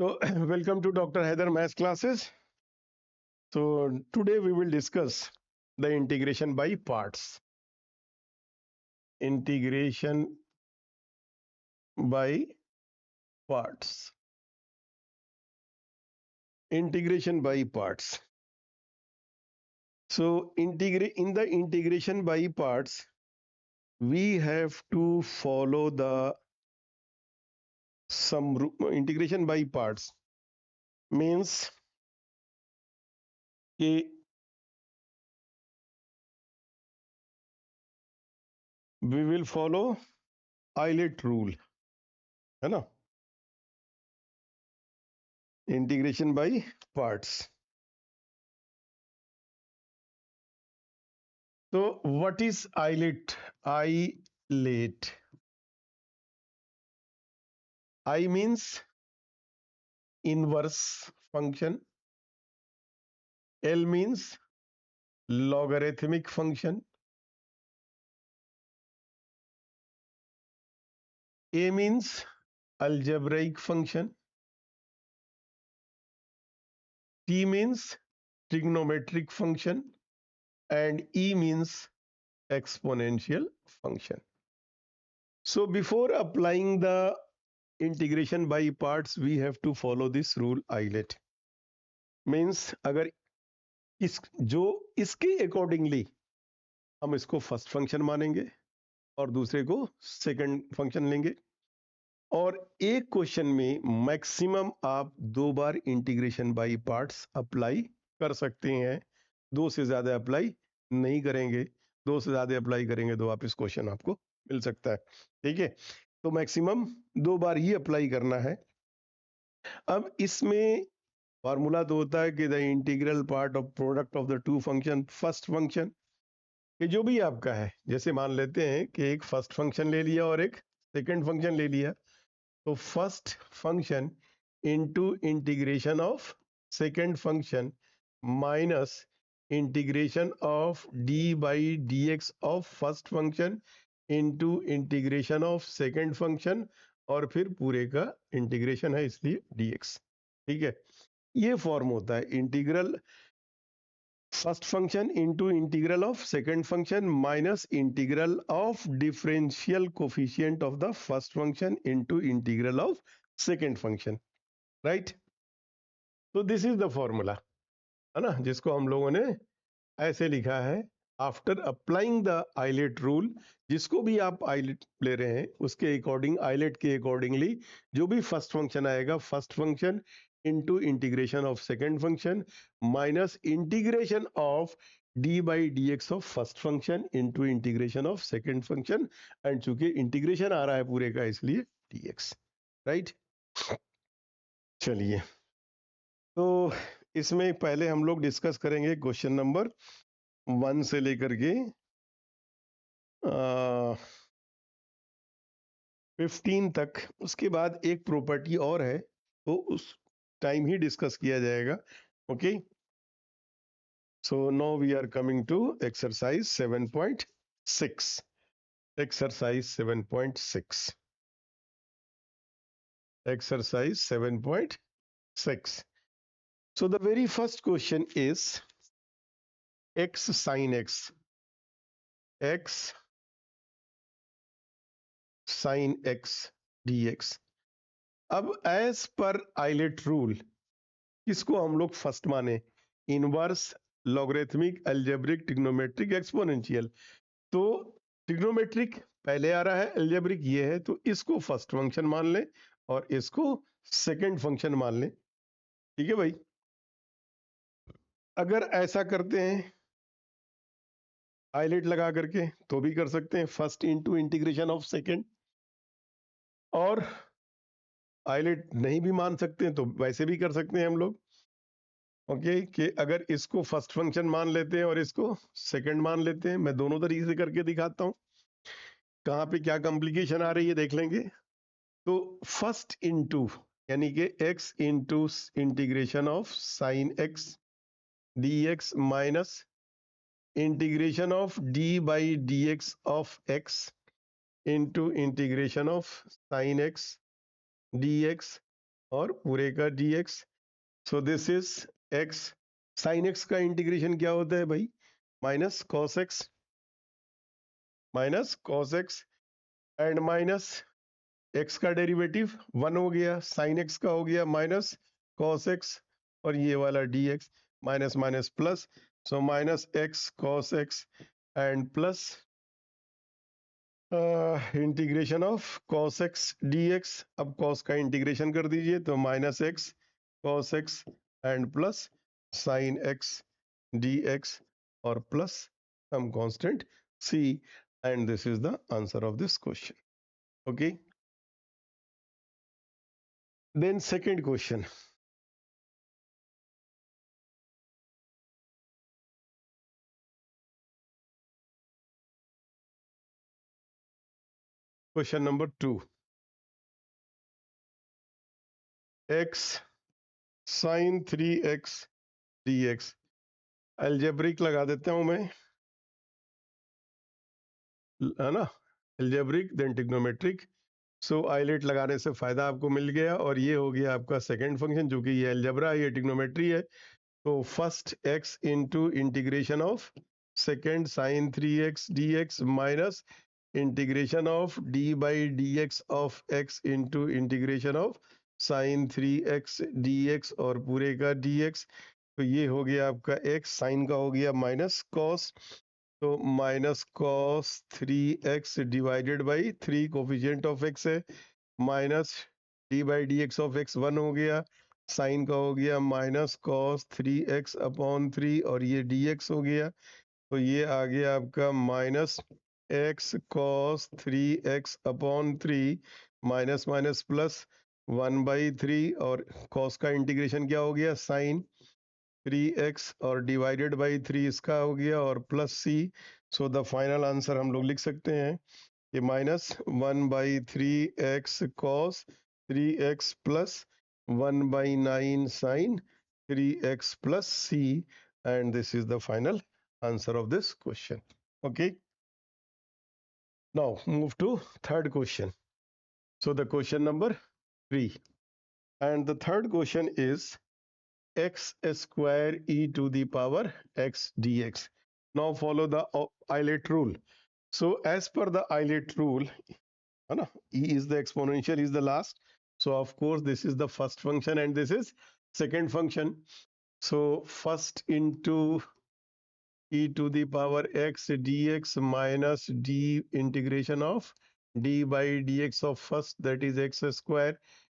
So, welcome to Dr. Haider Maths classes. So, today we will discuss the integration by parts. Integration by parts. Integration by parts. So, in the integration by parts, we have to follow the integration by parts means कि we will follow Eilert rule, है ना? Integration by parts. So, what is Eilert? Eilert. I means inverse function. L means logarithmic function. A means algebraic function. T means trigonometric function. And E means exponential function. So before applying the integration by parts, we have to follow this rule Eilert. Means अगर इसके accordingly हम इसको first function मानेंगे और दूसरे को second function लेंगे, और एक क्वेश्चन में मैक्सिमम आप 2 बार इंटीग्रेशन बाय पार्ट्स अप्लाई कर सकते हैं, 2 से ज्यादा अप्लाई नहीं करेंगे। 2 से ज्यादा अप्लाई करेंगे तो वापस क्वेश्चन आपको मिल सकता है, ठीक है? तो मैक्सिमम 2 बार ही अप्लाई करना है। अब इसमें फार्मूला तो होता है कि the integral part of product of the two function first function, ये जो भी आपका है, जैसे मान लेते हैं कि एक फर्स्ट फंक्शन ले लिया और एक सेकंड फंक्शन ले लिया, तो first function into integration of second function minus integration of d by d x of first function into integration of second function, और फिर पूरे का इंटीग्रेशन है इसलिए dx, ठीक है? ये फॉर्म होता है integral first function into integral of second function minus integral of differential coefficient of the first function into integral of second function, right? तो दिस इज द फॉर्मूला, है ना, जिसको हम लोगों ने ऐसे लिखा है after applying the ILATE rule. जिसको भी आप आइलेट ले रहे हैं उसके अकॉर्डिंग, आइलेट के अकॉर्डिंगली जो भी फर्स्ट फंक्शन आएगा, first function into integration of second function minus integration of d by d x of first function into integration of second function, and चूंकि इंटीग्रेशन आ रहा है पूरे का इसलिए dx, राइट? चलिए, तो इसमें पहले हम लोग डिस्कस करेंगे क्वेश्चन नंबर 1 से लेकर के 15 तक। उसके बाद एक प्रॉपर्टी और है, तो उस टाइम ही डिस्कस किया जाएगा, okay? So now we are coming to exercise 7.6। Exercise 7.6, exercise 7.6। So the very first question is x sin x, x sin x dx। अब एज पर आइलेट रूल किसको हम लोग फर्स्ट माने? Inverse, logarithmic, algebraic, trigonometric, exponential. तो trigonometric पहले आ रहा है, algebraic ये है, तो इसको फर्स्ट फंक्शन मान लें और इसको सेकंड फंक्शन मान लें, ठीक है भाई? अगर ऐसा करते हैं आइलेट लगा करके तो भी कर सकते हैं, first into integration of second, और आइलेट नहीं भी मान सकते हैं तो वैसे भी कर सकते हैं हम लोग, ओके? कि अगर इसको फर्स्ट फंक्शन मान लेते हैं और इसको सेकंड मान लेते हैं। मैं दोनों तरीके से करके दिखाता हूं, कहाँ पे क्या कॉम्प्लिकेशन आ रही है देख लेंगे। तो फर्स्ट इनटू यानी कि x into integration of sine x dx minus integration of d by dx of x into integration of sine x dx और पूरे का dx. So this is x. Sine x का इंटीग्रेशन क्या होता है भाई? Minus cos x and minus x का derivative 1 हो गया, साइन x का हो गया माइनस कॉस x, और ये वाला dx. Minus minus plus, so minus x cos x and plus integration of cos x dx. अब cos का इंटीग्रेशन कर दीजिए तो minus x cos x and plus sine x dx और plus some constant c, and this is the answer of this question. Okay, then second question. Question number 2. x sine 3x dx. Algebraic लगा देता हूं मैं, है ना? Algebraic then trigonometric. सो islet लगाने से फायदा आपको मिल गया, और ये हो गया आपका सेकंड फंक्शन, जो कि ये एल्जेब्रा, ये ट्रिग्नोमेट्री है. तो first x into integration of second sine 3x dx minus integration of d by d x of x into integration of sine 3x dx और पूरे का dx. तो ये हो गया आपका x, साइन का हो गया माइनस कॉस, तो minus cos 3x divided by 3 coefficient of x है, minus d by d x of x 1 हो गया, साइन का हो गया माइनस कॉस 3x अपॉन 3, और ये dx हो गया. तो ये आ गया आपका minus x cos 3x upon 3, minus minus plus 1/3, और कॉस का इंटीग्रेशन क्या हो गया? साइन 3x और डिवाइडेड बाई 3 इसका हो गया, और plus c. So the final answer हम लोग लिख सकते हैं कि minus 1/3x cos 3x plus 1/9 sine 3x plus c, and this is the final answer of this question. Okay, now move to third question. So the question number 3, and the third question is x square e to the power x dx. Now follow the Eilert rule. So as per the Eilert rule, e is the exponential, is the last. So of course this is the first function and this is second function. So first into e to the power x dx minus d integration of d by dx of first, that is x square,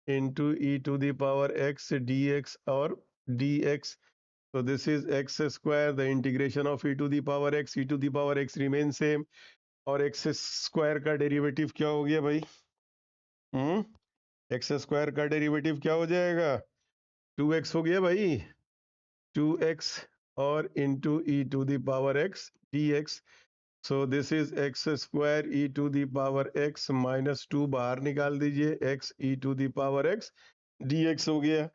into e to the power x dx or dx. So this is x square, the integration of e to the power x, e to the power x remains same, और x square का derivative क्या हो गया भाई? X square का derivative क्या हो जाएगा? 2x हो गया भाई, 2x और into e to the power x dx. So this is x square e to the power x minus 2 बाहर निकाल दीजिए, x ई to the power x dx हो गया.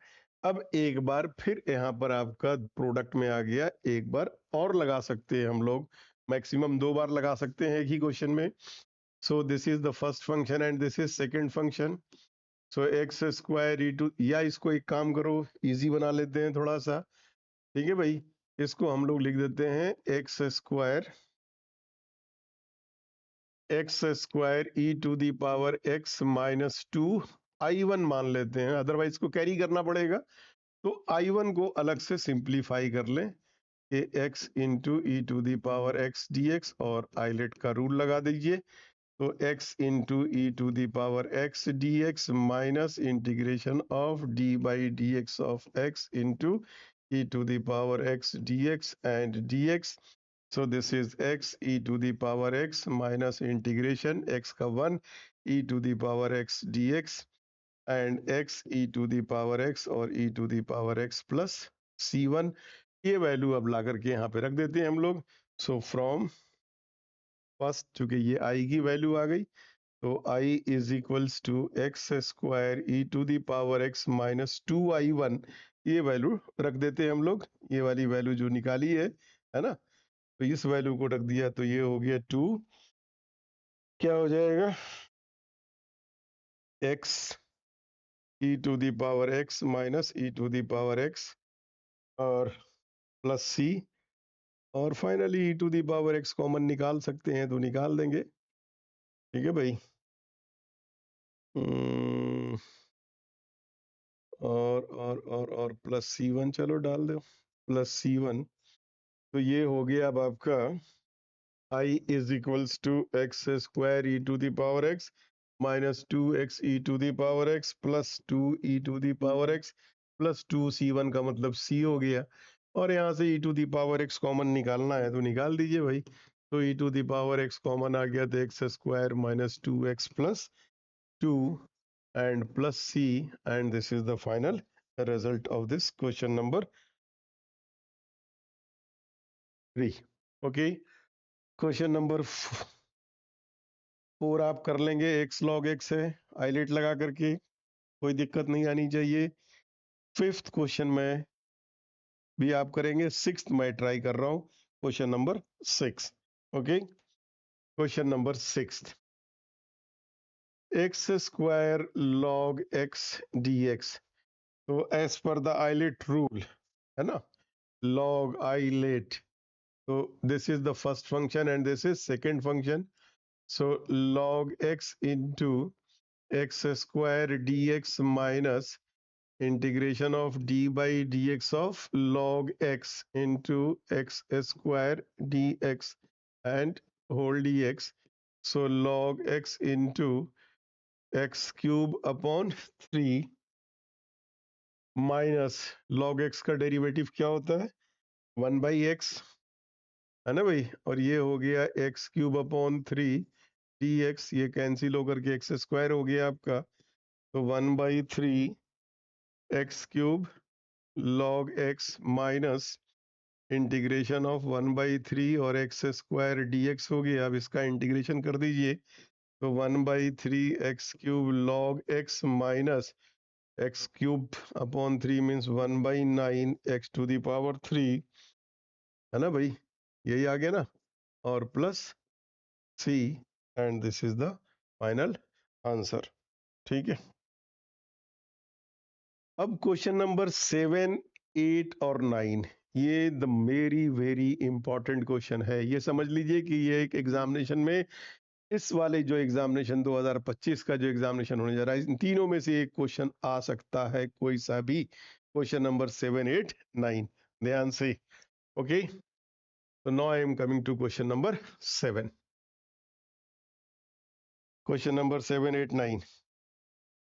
अब एक बार फिर यहाँ पर आपका प्रोडक्ट में आ गया, एक बार और लगा सकते हैं हम लोग, मैक्सिमम 2 बार लगा सकते हैं एक ही क्वेश्चन में. So this is the first function and this is second function. So x square e to, या इसको एक काम करो, इजी बना लेते हैं थोड़ा सा. ठीक है भाई, इसको हम लोग लिख देते हैं x square e to the power x minus 2 i1 मान लेते हैं, अदरवाइज इसको कैरी करना पड़ेगा. तो i1 को अलग से सिंप्लीफाई कर लें कि x into e to the power x dx, और आइलेट का रूल लगा दीजिए. तो x into e to the power x dx minus integration of d by d x of x into e to the power x dx and dx. So this is x e to the power x minus integration x का 1 e to the power x dx and x e to the power x और e to the power x plus c1. ये value अब ला करके यहाँ पे रख देते हैं हम लोग. सो फ्रॉम फर्स्ट, चूंकि ये i की वैल्यू आ गई, तो i is equals to x square e to the power x minus 2i1. ये वैल्यू रख देते हैं हम लोग, ये वाली वैल्यू जो निकाली है ना, तो इस वैल्यू को रख दिया, तो ये हो गया 2, क्या हो जाएगा, x e to the power x minus e to the power x और प्लस c, और finally e to the power x common निकाल सकते हैं तो निकाल देंगे। ठीक है भाई। और प्लस c1 चलो डाल दो, प्लस c1। तो ये हो गया अब आपका I is equals to x square e to the power x minus 2x e to the power x plus 2 e to the power x plus 2c1 का मतलब c हो गया। और यहाँ से e to the power x common निकालना है तो निकाल दीजिए भाई। तो e to the power x common आ गया तो x square minus 2x plus 2 and plus c, and this is the final result of this question number 3। okay, question number 4 आप कर लेंगे, x log x है, हाईलाइट लगा करके, कोई दिक्कत नहीं आनी चाहिए। 5th क्वेश्चन में भी आप करेंगे, 6th मैं ट्राई कर रहा हूं, question number 6। Okay, question number 6, x square log x dx। तो as per the ILATE rule है ना, log आइलेट, तो this is the first function and this is second function. So log x into x square dx minus integration of d by dx of log x into x square dx and whole dx. So log x into x cube upon 3 minus log x का derivative क्या होता है, 1 by x, है ना भाई। और ये हो गया x क्यूब अपॉन 3 dx, ये कैंसिल होकर के x स्क्वायर हो गया आपका, तो 1 by 3 x cube log x minus integration of 1 by 3 और x स्क्वायर dx हो गया। अब इसका इंटीग्रेशन कर दीजिए, तो 1 by 3 x cube log x minus x cube upon 3 means 1 by 9 x to the power 3, है ना भाई, यही आ गया ना, और plus c, and this is the final answer. ठीक है, अब क्वेश्चन नंबर 7, 8 और 9, ये the very very important question है। ये समझ लीजिए कि ये एक एग्जामिनेशन में, इस वाले जो एग्जामिनेशन 2025 का जो एग्जामिनेशन होने जा रहा है, इन तीनों में से एक क्वेश्चन आ सकता है, कोई सा भी, क्वेश्चन नंबर 7, 8, 9, ध्यान से। ओके, तो now I am coming to question number 7। Question number 7, 8, 9।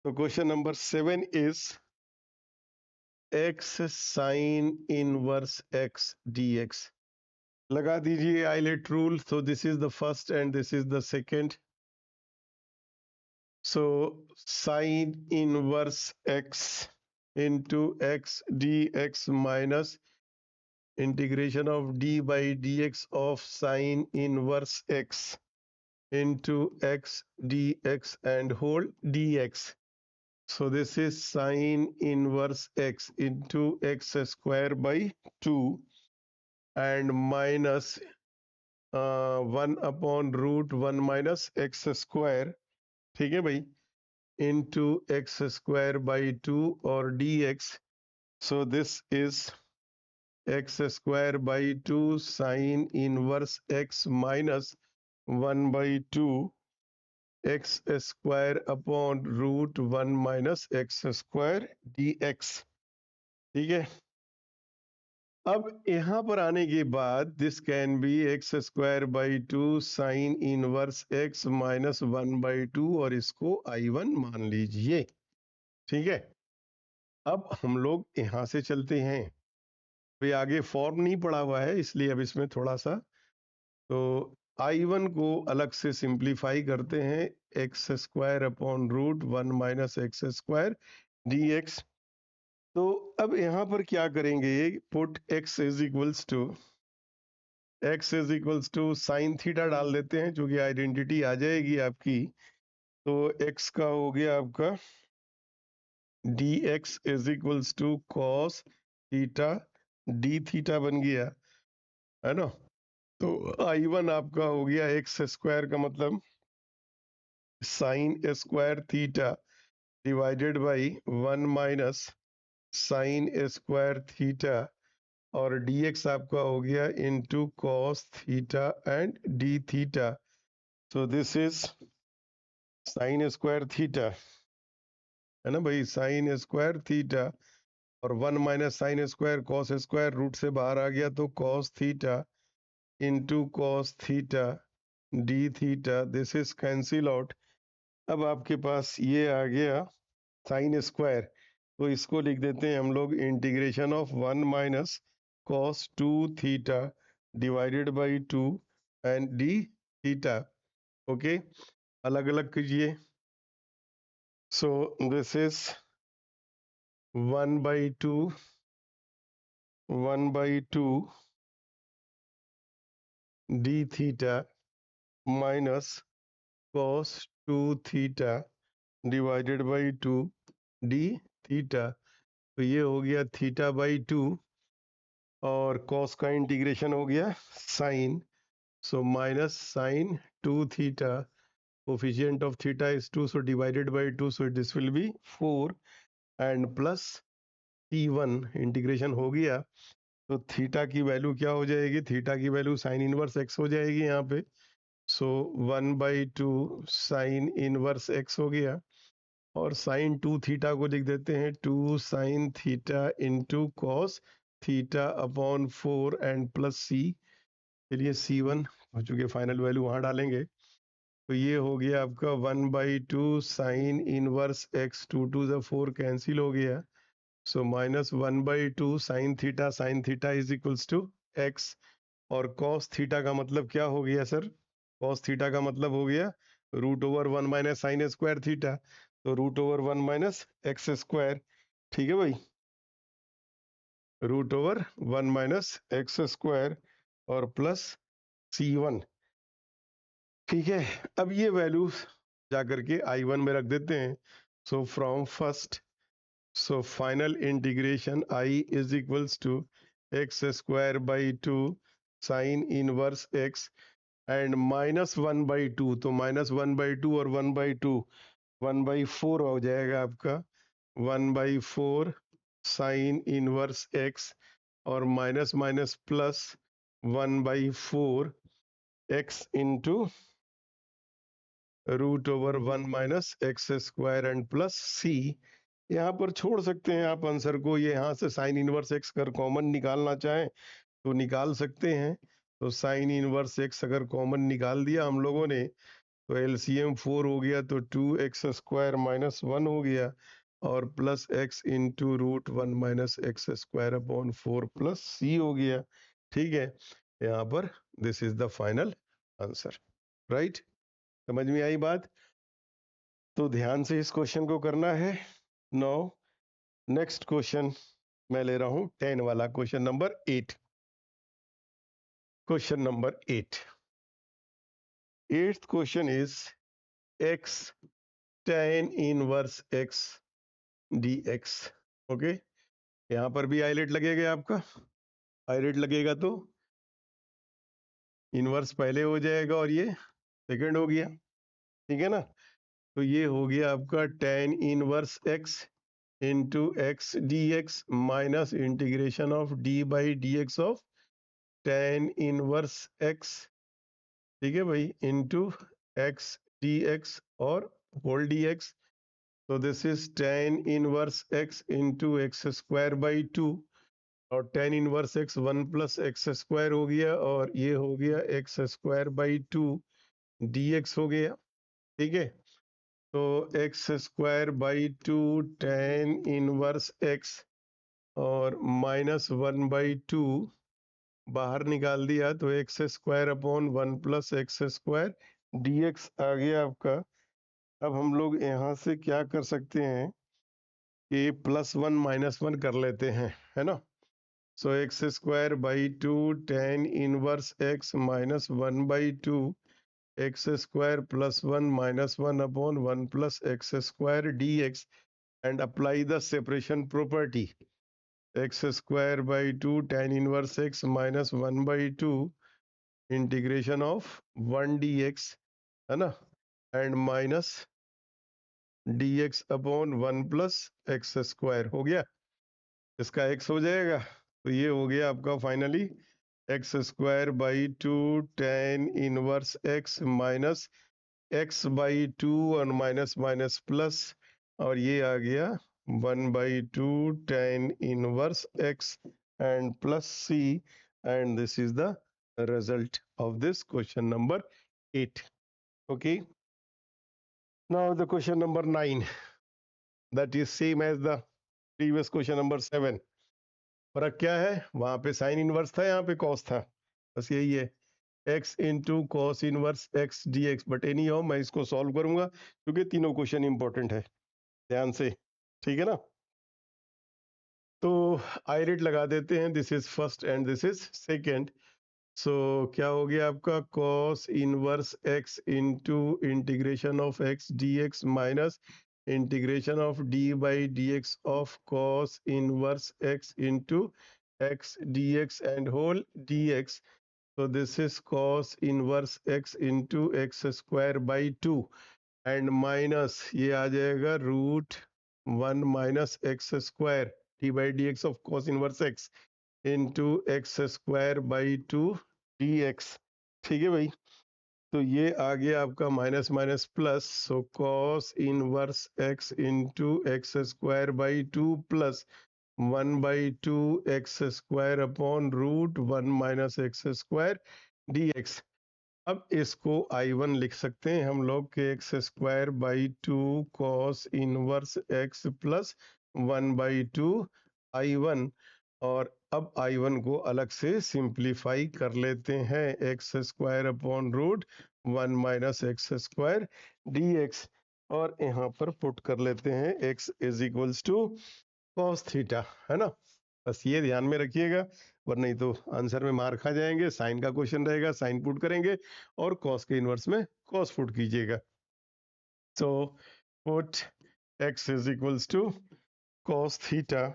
तो question number 7 is x sine inverse x dx। लगा दीजिए ILATE rule, so this is the first and this is the second। so sin inverse x into x dx minus integration of d by dx of sin inverse x into x dx and whole dx। so this is sin inverse x into x square by 2 and minus 1 upon root 1 minus x square, ठीक है भाई, into x square by 2 और dx। so this is x square by 2 sin inverse x minus 1 by 2 x square upon root 1 minus x square dx। ठीक है, अब यहां पर आने के बाद this can B x square by 2 sine inverse x minus 1 by 2, और इसको I1 मान लीजिए। ठीक है, अब हम लोग यहां से चलते हैं, भाई आगे फॉर्म नहीं पड़ा हुआ है इसलिए अब इसमें थोड़ा सा, तो I1 को अलग से सिंप्लीफाई करते हैं, x square upon root 1 minus x square dx। तो अब यहां पर क्या करेंगे, put x is equals to sine theta डाल देते हैं, जो कि आइडेंटिटी आ जाएगी आपकी। तो x का हो गया आपका dx is equals to cos theta d theta बन गया, है ना। तो I1 आपका हो गया एक्स स्क्वायर का मतलब sine square theta divided by 1 minus sine square theta और dx आपका हो गया into cos theta and d theta. So this is sine square theta, है ना भाई, साइन स्क्वायर थीटा और 1 minus sine square cos square root से बाहर आ गया तो cos theta into cos theta d theta. This is cancel out. अब आपके पास ये आ गया साइन स्क्वायर, तो इसको लिख देते हैं हम लोग integration of 1 minus cos 2 theta divided by 2 and d theta. Okay, अलग अलग कीजिए. सो this is 1 by 2 D theta minus cos 2 theta divided by 2 D theta. तो ये हो गया थीटा बाई 2 और cos का इंटीग्रेशन हो गया sine, so minus sine 2 theta, coefficient of theta is 2, so divided by 2, so this will be 4 and plus c1 integration हो गया. तो थीटा की वैल्यू क्या हो जाएगी, थीटा की वैल्यू साइन इनवर्स एक्स हो जाएगी यहाँ पे. सो 1 बाई 2 साइन इनवर्स एक्स हो गया और साइन 2 थीटा को लिख देते हैं 2 sine theta into cos theta upon 4 and plus c. चलिए c1 हो चुके, फाइनल वैल्यू वहाँ डालेंगे. तो ये हो गया आपका 1 by 2 sine inverse x, 2 to the 4 cancel हो गया. So minus 1 by 2 sine theta is equals to x. और कॉस थीटा का मतलब क्या हो गया सर, कॉस थीटा का मतलब हो गया root over 1 minus sine square theta, तो root over 1 minus x square. ठीक है भाई, root over 1 minus x square और प्लस c1. ठीक है, अब ये वैल्यू जाकर के I1 में रख देते हैं. So from first, so final integration I is equals to x square by 2 sine inverse x and minus 1 by 2, तो माइनस 1 बाई 2 और 1 बाई 2 1 बाई 4 हो जाएगा आपका 1 बाई 4 साइन इनवर्स एक्स और minus minus plus 1 by 4 x into root over 1 minus x square and plus c. यहाँ पर छोड़ सकते हैं आप आंसर को, ये यहाँ से साइन इनवर्स एक्स कर कॉमन निकालना चाहें तो निकाल सकते हैं. तो साइन इनवर्स एक्स अगर कॉमन निकाल दिया हम लोगों ने तो एलसीएम 4 हो गया, तो 2x स्क्वायर माइनस 1 हो गया और plus x into root 1 minus x square upon 4 plus c हो गया. ठीक है, यहाँ पर this is the final answer. Right, समझ में आई बात? तो ध्यान से इस क्वेश्चन को करना है. नाउ नेक्स्ट क्वेश्चन मैं ले रहा हूं 10 वाला, question number 8. Question number 8, eighth question is x tan inverse x dx. Okay, यहाँ पर भी आइलेट लगेगा आपका, आइलेट लगेगा तो इनवर्स पहले हो जाएगा और ये सेकंड हो गया. ठीक है ना, तो ये हो गया आपका tan inverse x into x d x minus integration of d by d x of tan inverse x. ठीक है भाई, इंटू एक्स डी एक्स और होल डी एक्स. तो this is tan inverse x into x square by 2 और tan inverse x 1 plus x square हो गया और ये हो गया एक्स स्क्वायर बाई 2 dx हो गया. ठीक है, तो x square by 2 tan inverse x और माइनस 1 बाई 2 बाहर निकाल दिया तो x square upon 1 plus x square dx आ गया आपका. अब हम लोग यहाँ से क्या कर सकते हैं कि प्लस 1 माइनस 1 कर लेते हैं, है ना. So x square by 2 tan inverse x minus 1 by 2 x square plus 1 minus 1 upon 1 plus x square dx and apply the separation property. X square by 2 tan inverse x minus 1 by 2 integration of 1 dx, है ना, and minus dx upon 1 plus x square हो गया, इसका x हो जाएगा। तो ये हो गया आपका finally x square by 2 tan inverse x minus x by 2 और माइनस माइनस प्लस, और ये आ गया 1/2 tan inverse x and plus c, and this is the result of this question number 8. Okay, now the question number 9, that is same as the previous question number 7. फर्क क्या है, वहां पे sine inverse था, यहाँ पे कॉस था, बस यही है, x into cos inverse x dx। But any how मैं इसको सॉल्व करूंगा क्योंकि तीनों क्वेश्चन इंपॉर्टेंट है, ध्यान से, ठीक है ना। तो आई रेट लगा देते हैं, this is first and this is second. So क्या हो गया आपका cos inverse x into integration of x dx minus integration of d by dx of cos inverse x into x dx and whole dx। So this is cos inverse x into x square by 2 and minus ये आ जाएगा root 1 minus x square d by d x of cos inverse x into x square by 2 dx। ठीक है भाई, तो ये आ गया आपका minus minus plus, so cos inverse x into x square by 2 plus 1/2 x square upon root 1 minus x square dx। अब इसको I1 लिख सकते हैं हम लोग के x square by 2 cos inverse x plus 1/2 I1, और अब I1 को अलग से सिंप्लीफाई कर लेते हैं, x square upon root 1 minus x square dx, और यहाँ पर पुट कर लेते हैं x is equals to cos theta, है ना। बस ये ध्यान में रखिएगा, वरना नहीं तो आंसर में मार खा जाएंगे। साइन का क्वेश्चन रहेगा, साइन पुट करेंगे और कॉस के इनवर्स में कॉस पुट कीजिएगा। So put x is equals to cos theta,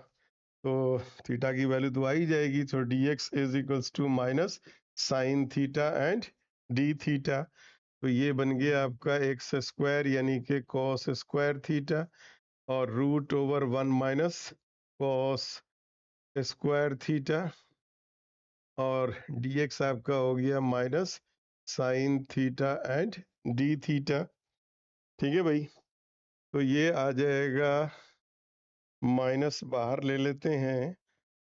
तो थीटा की वैल्यू तो आ ही जाएगी, तो dx is equals to minus sine theta and d theta. तो ये बन गया आपका एक्स स्क्वायर यानी कि कॉस स्क्वायर थीटा और root over 1 minus cos square theta, और dx आपका हो गया minus sine theta and d theta. ठीक है भाई, तो ये आ जाएगा, माइनस बाहर ले लेते हैं,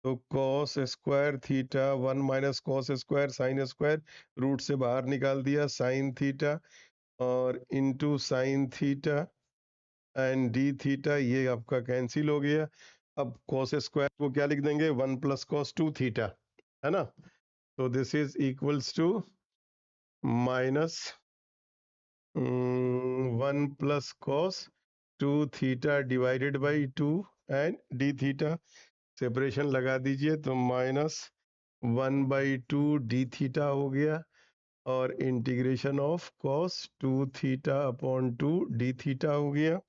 तो cos square theta 1 minus cos square sine square, root से बाहर निकाल दिया साइन थीटा, और into sine theta and d theta, ये आपका कैंसिल हो गया। अब कॉस स्क्वायर को क्या लिख देंगे, 1 प्लस कॉस 2 थीटा, है ना। तो this is equals to minus 1 plus cos 2 theta divided by 2 and d theta, separation लगा दीजिए, तो माइनस 1/2 डी थीटा हो गया, और integration of cos 2 theta upon 2 D theta हो गया,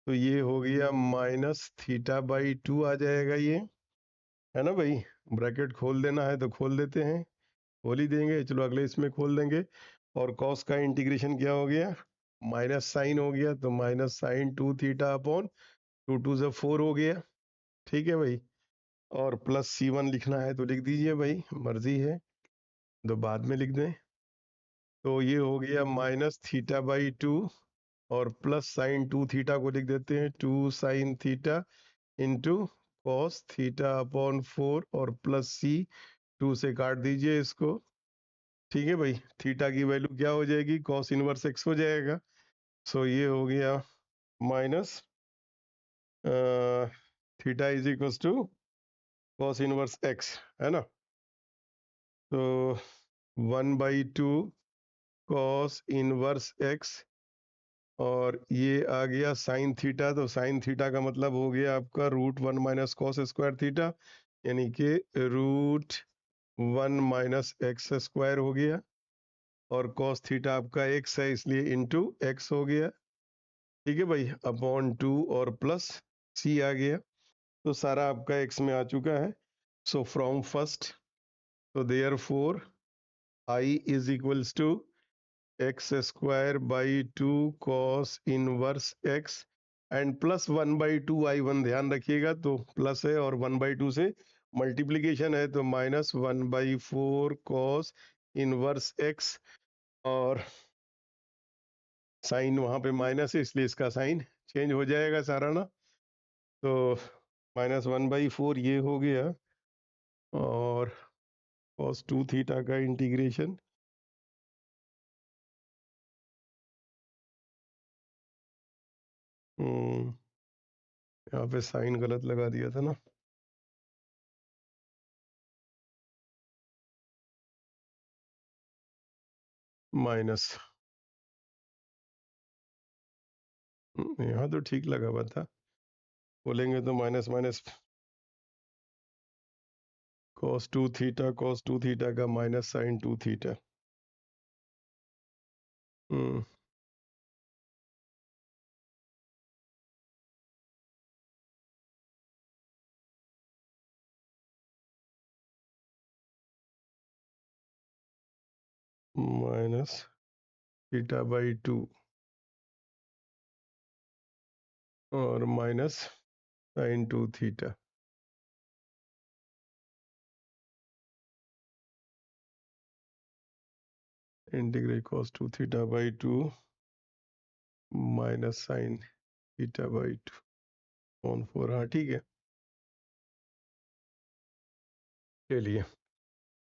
तो ये हो गया माइनस थीटा बाई 2 आ जाएगा ये, है ना भाई। ब्रैकेट खोल देना है तो खोल देते हैं, खोल ही देंगे, चलो अगले इसमें खोल देंगे। और कॉस का इंटीग्रेशन क्या हो गया, माइनस साइन हो गया, तो माइनस साइन 2 थीटा अपॉन 2 2 से 4 हो गया। ठीक है भाई, और प्लस C1 लिखना है तो लिख दीजिए भाई, मर्जी है, तो बाद में लिख दें। तो ये हो गया माइनस थीटा बाई 2, और प्लस साइन 2 थीटा को लिख देते हैं 2 sine theta into cos theta upon 4, और प्लस C 2 से काट दीजिए इसको। ठीक है भाई, थीटा की वैल्यू क्या हो जाएगी, कॉस इनवर्स x हो जाएगा। सो ये हो गया minus theta is equals to cos inverse x, है ना। तो 1/2 कॉस इनवर्स x, और ये आ गया साइन थीटा, तो साइन थीटा का मतलब हो गया आपका root 1 minus cos square theta, यानी कि रूट 1 माइनस एक्स स्क्वायर हो गया, और कॉस थीटा आपका x है इसलिए इंटू एक्स हो गया। ठीक है भाई, अपॉन 2 और प्लस C आ गया, तो सारा आपका x में आ चुका है। सो फ्रॉम फर्स्ट, तो therefore I is equals to x square by 2 cos inverse x and plus 1/2 I1, ध्यान रखिएगा, तो प्लस है और 1/2 से मल्टीप्लीकेशन है, तो माइनस 1/4 कॉस इनवर्स एक्स, और साइन वहां पे माइनस है इसलिए इसका साइन चेंज हो जाएगा सारा ना, तो -1/4 ये हो गया, और cos 2 थीटा का इंटीग्रेशन यहाँ पे साइन गलत लगा दिया था ना, माइनस, यहाँ तो ठीक लगा हुआ था, बोलेंगे तो माइनस माइनस cos 2 थीटा का minus sine 2 theta. Minus theta by 2 और minus sine 2 theta. Integrate cos 2 theta by 2 minus sine theta by 2 on 4, हाँ ठीक है, चलिए,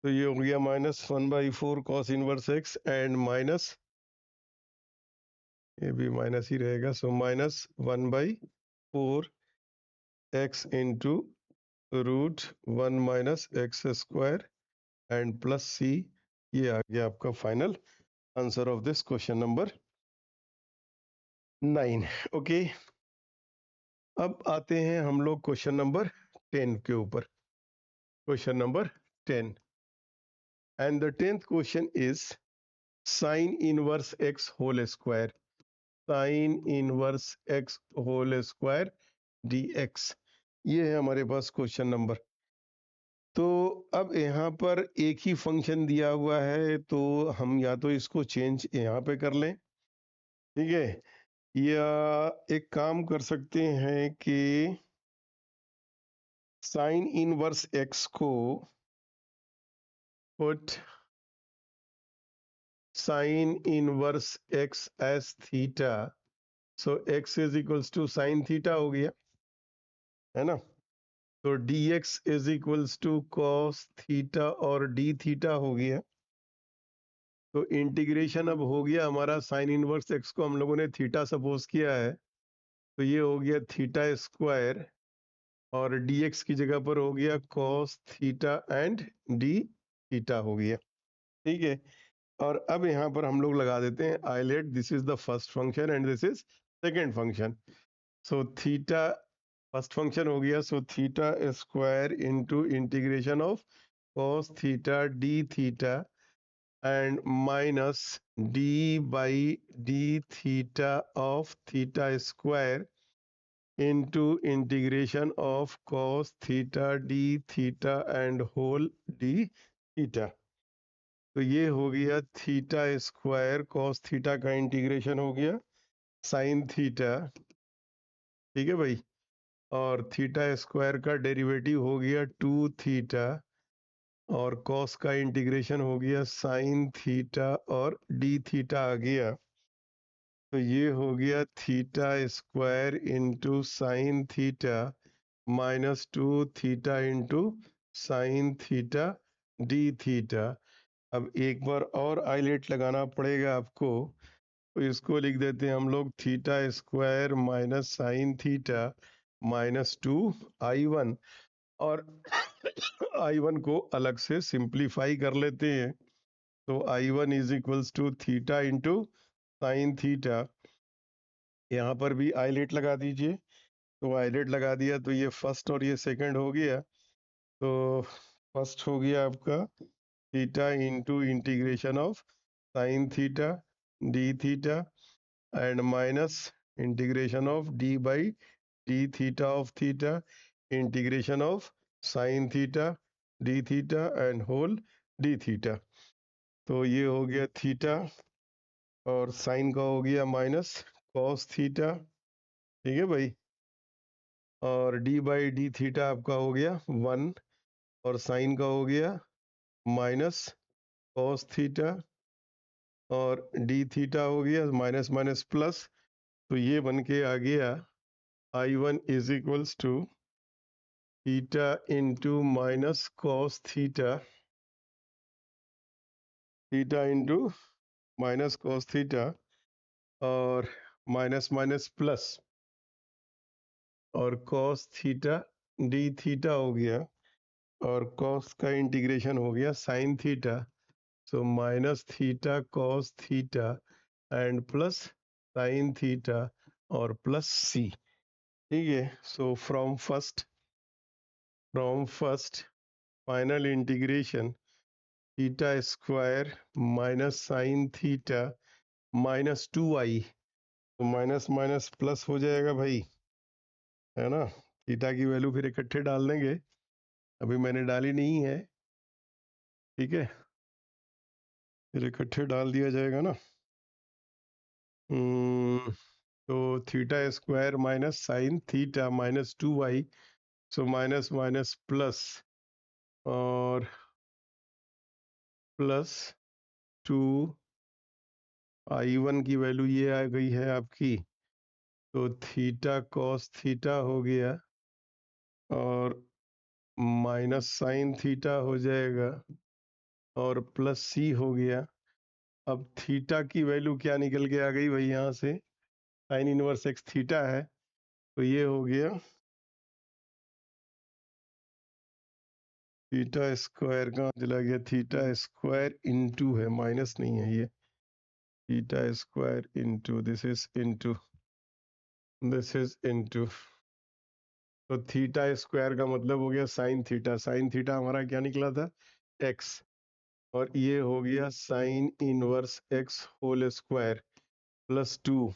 तो ये हो गया -1/4 cos inverse x and minus, ये भी माइनस ही रहेगा, so -1/4 x into √1 minus x square and plus c, ये आ गया आपका final answer of this question number 9। Okay, अब आते हैं हम लोग क्वेश्चन नंबर 10 के ऊपर। Question number 10, and the 10th question is sine inverse x whole square, sine inverse x whole square dx, ये है हमारे पास क्वेश्चन नंबर। तो अब यहाँ पर एक ही फंक्शन दिया हुआ है, तो हम या तो इसको चेंज यहाँ पे कर लें, ठीक है, या एक काम कर सकते हैं कि साइन इनवर्स एक्स को put sine inverse x as theta, so x is equals to sine theta हो गया, है ना, तो dx is equals to cos theta और d थीटा हो गया, तो इंटीग्रेशन अब हो गया हमारा, साइन इनवर्स एक्स को हम लोगों ने थीटा सपोज किया है, तो ये हो गया थीटा स्क्वायर, और dx की जगह पर हो गया cos theta and d theta हो गया, ठीक है, और अब यहाँ पर हम लोग लगा देते हैं ILATE, this is the first function and this is second function, so theta first function हो गया, so theta square into integration of cos theta d theta and minus d by d theta of theta square into integration of cos theta d theta and whole d theta, तो ये हो गया theta square cos theta का integration हो गया sine theta, ठीक है भाई, और थीटा स्क्वायर का डेरिवेटिव हो गया 2 थीटा, और कॉस का इंटीग्रेशन हो गया साइन थीटा और डी थीटा आ गया, तो ये हो गया theta square into sine theta minus 2 theta into sine theta d theta. अब एक बार और आइलेट लगाना पड़ेगा आपको, तो इसको लिख देते हैं हम लोग theta square minus sine theta -2 I1, और I1 को अलग से सिंप्लीफाई कर लेते हैं, तो I1 is equals to theta into sine theta, यहाँ पर भी आइलेट लगा दीजिए, तो आइलेट लगा दिया तो ये फर्स्ट और ये सेकंड हो गया, तो फर्स्ट हो गया आपका theta into integration of sine theta d theta and minus integration of d by d theta of theta integration of sine theta d theta and whole d theta, तो ये हो गया थीटा और साइन का हो गया माइनस कॉस थीटा, ठीक है भाई, और डी बाई डी थीटा आपका हो गया 1, और साइन का हो गया माइनस कॉस थीटा, और डी थीटा हो गया माइनस माइनस प्लस, तो ये बन के आ गया I1 is equals to theta into minus cos theta, theta into minus cos theta, और माइनस माइनस प्लस, और कॉस थीटा डी थीटा हो गया, और कॉस का इंटीग्रेशन हो गया sine theta, so minus theta cos theta and plus sine theta और plus C, ठीक है। So from first final integration theta square minus sine theta minus 2i, तो माइनस माइनस प्लस हो जाएगा भाई, है ना। थीटा की वैल्यू फिर इकट्ठे डाल देंगे, अभी मैंने डाली नहीं है, ठीक है, फिर इकट्ठे डाल दिया जाएगा ना। तो theta square minus sine theta minus 2i, so minus minus plus, और प्लस 2i1 की वैल्यू ये आ गई है आपकी, तो थीटा कॉस थीटा हो गया, और माइनस साइन थीटा हो जाएगा, और प्लस सी हो गया। अब थीटा की वैल्यू क्या निकल के आ गई भाई, यहाँ से साइन इनवर्स एक्स थीटा है, तो ये हो गया थीटा स्क्वायर, कहाँ चला गया, थीटा स्क्वायर इनटू है, माइनस नहीं है ये, theta square into this is into this is into, तो थीटा स्क्वायर का मतलब हो गया साइन थीटा हमारा क्या निकला था, एक्स, और ये हो गया sine inverse x whole square plus 2,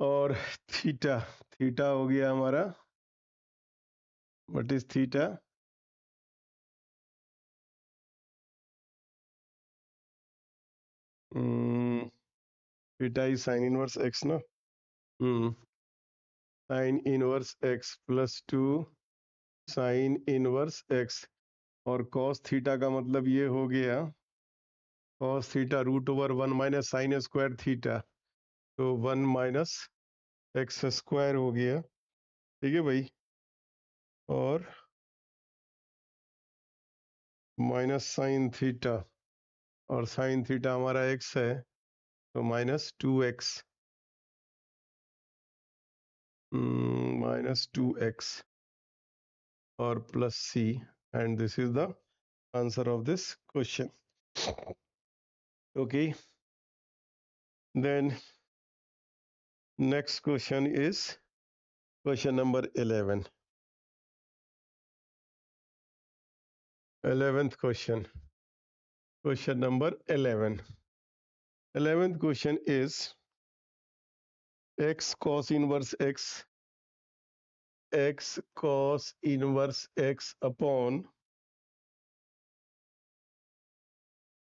और थीटा थीटा हो गया हमारा, what is theta, theta is sine inverse x ना, sine inverse x plus 2 sine inverse x, और कॉस थीटा का मतलब ये हो गया cos theta root over 1 minus sine square theta, तो 1 माइनस एक्स स्क्वायर हो गया, ठीक है भाई, और माइनस साइन थीटा, और साइन थीटा हमारा एक्स है, तो माइनस 2x, माइनस 2x और plus c, and this is the answer of this question. Okay, then next question is question number 11. 11th question, question number 11. 11th question is x cos inverse x cos inverse x upon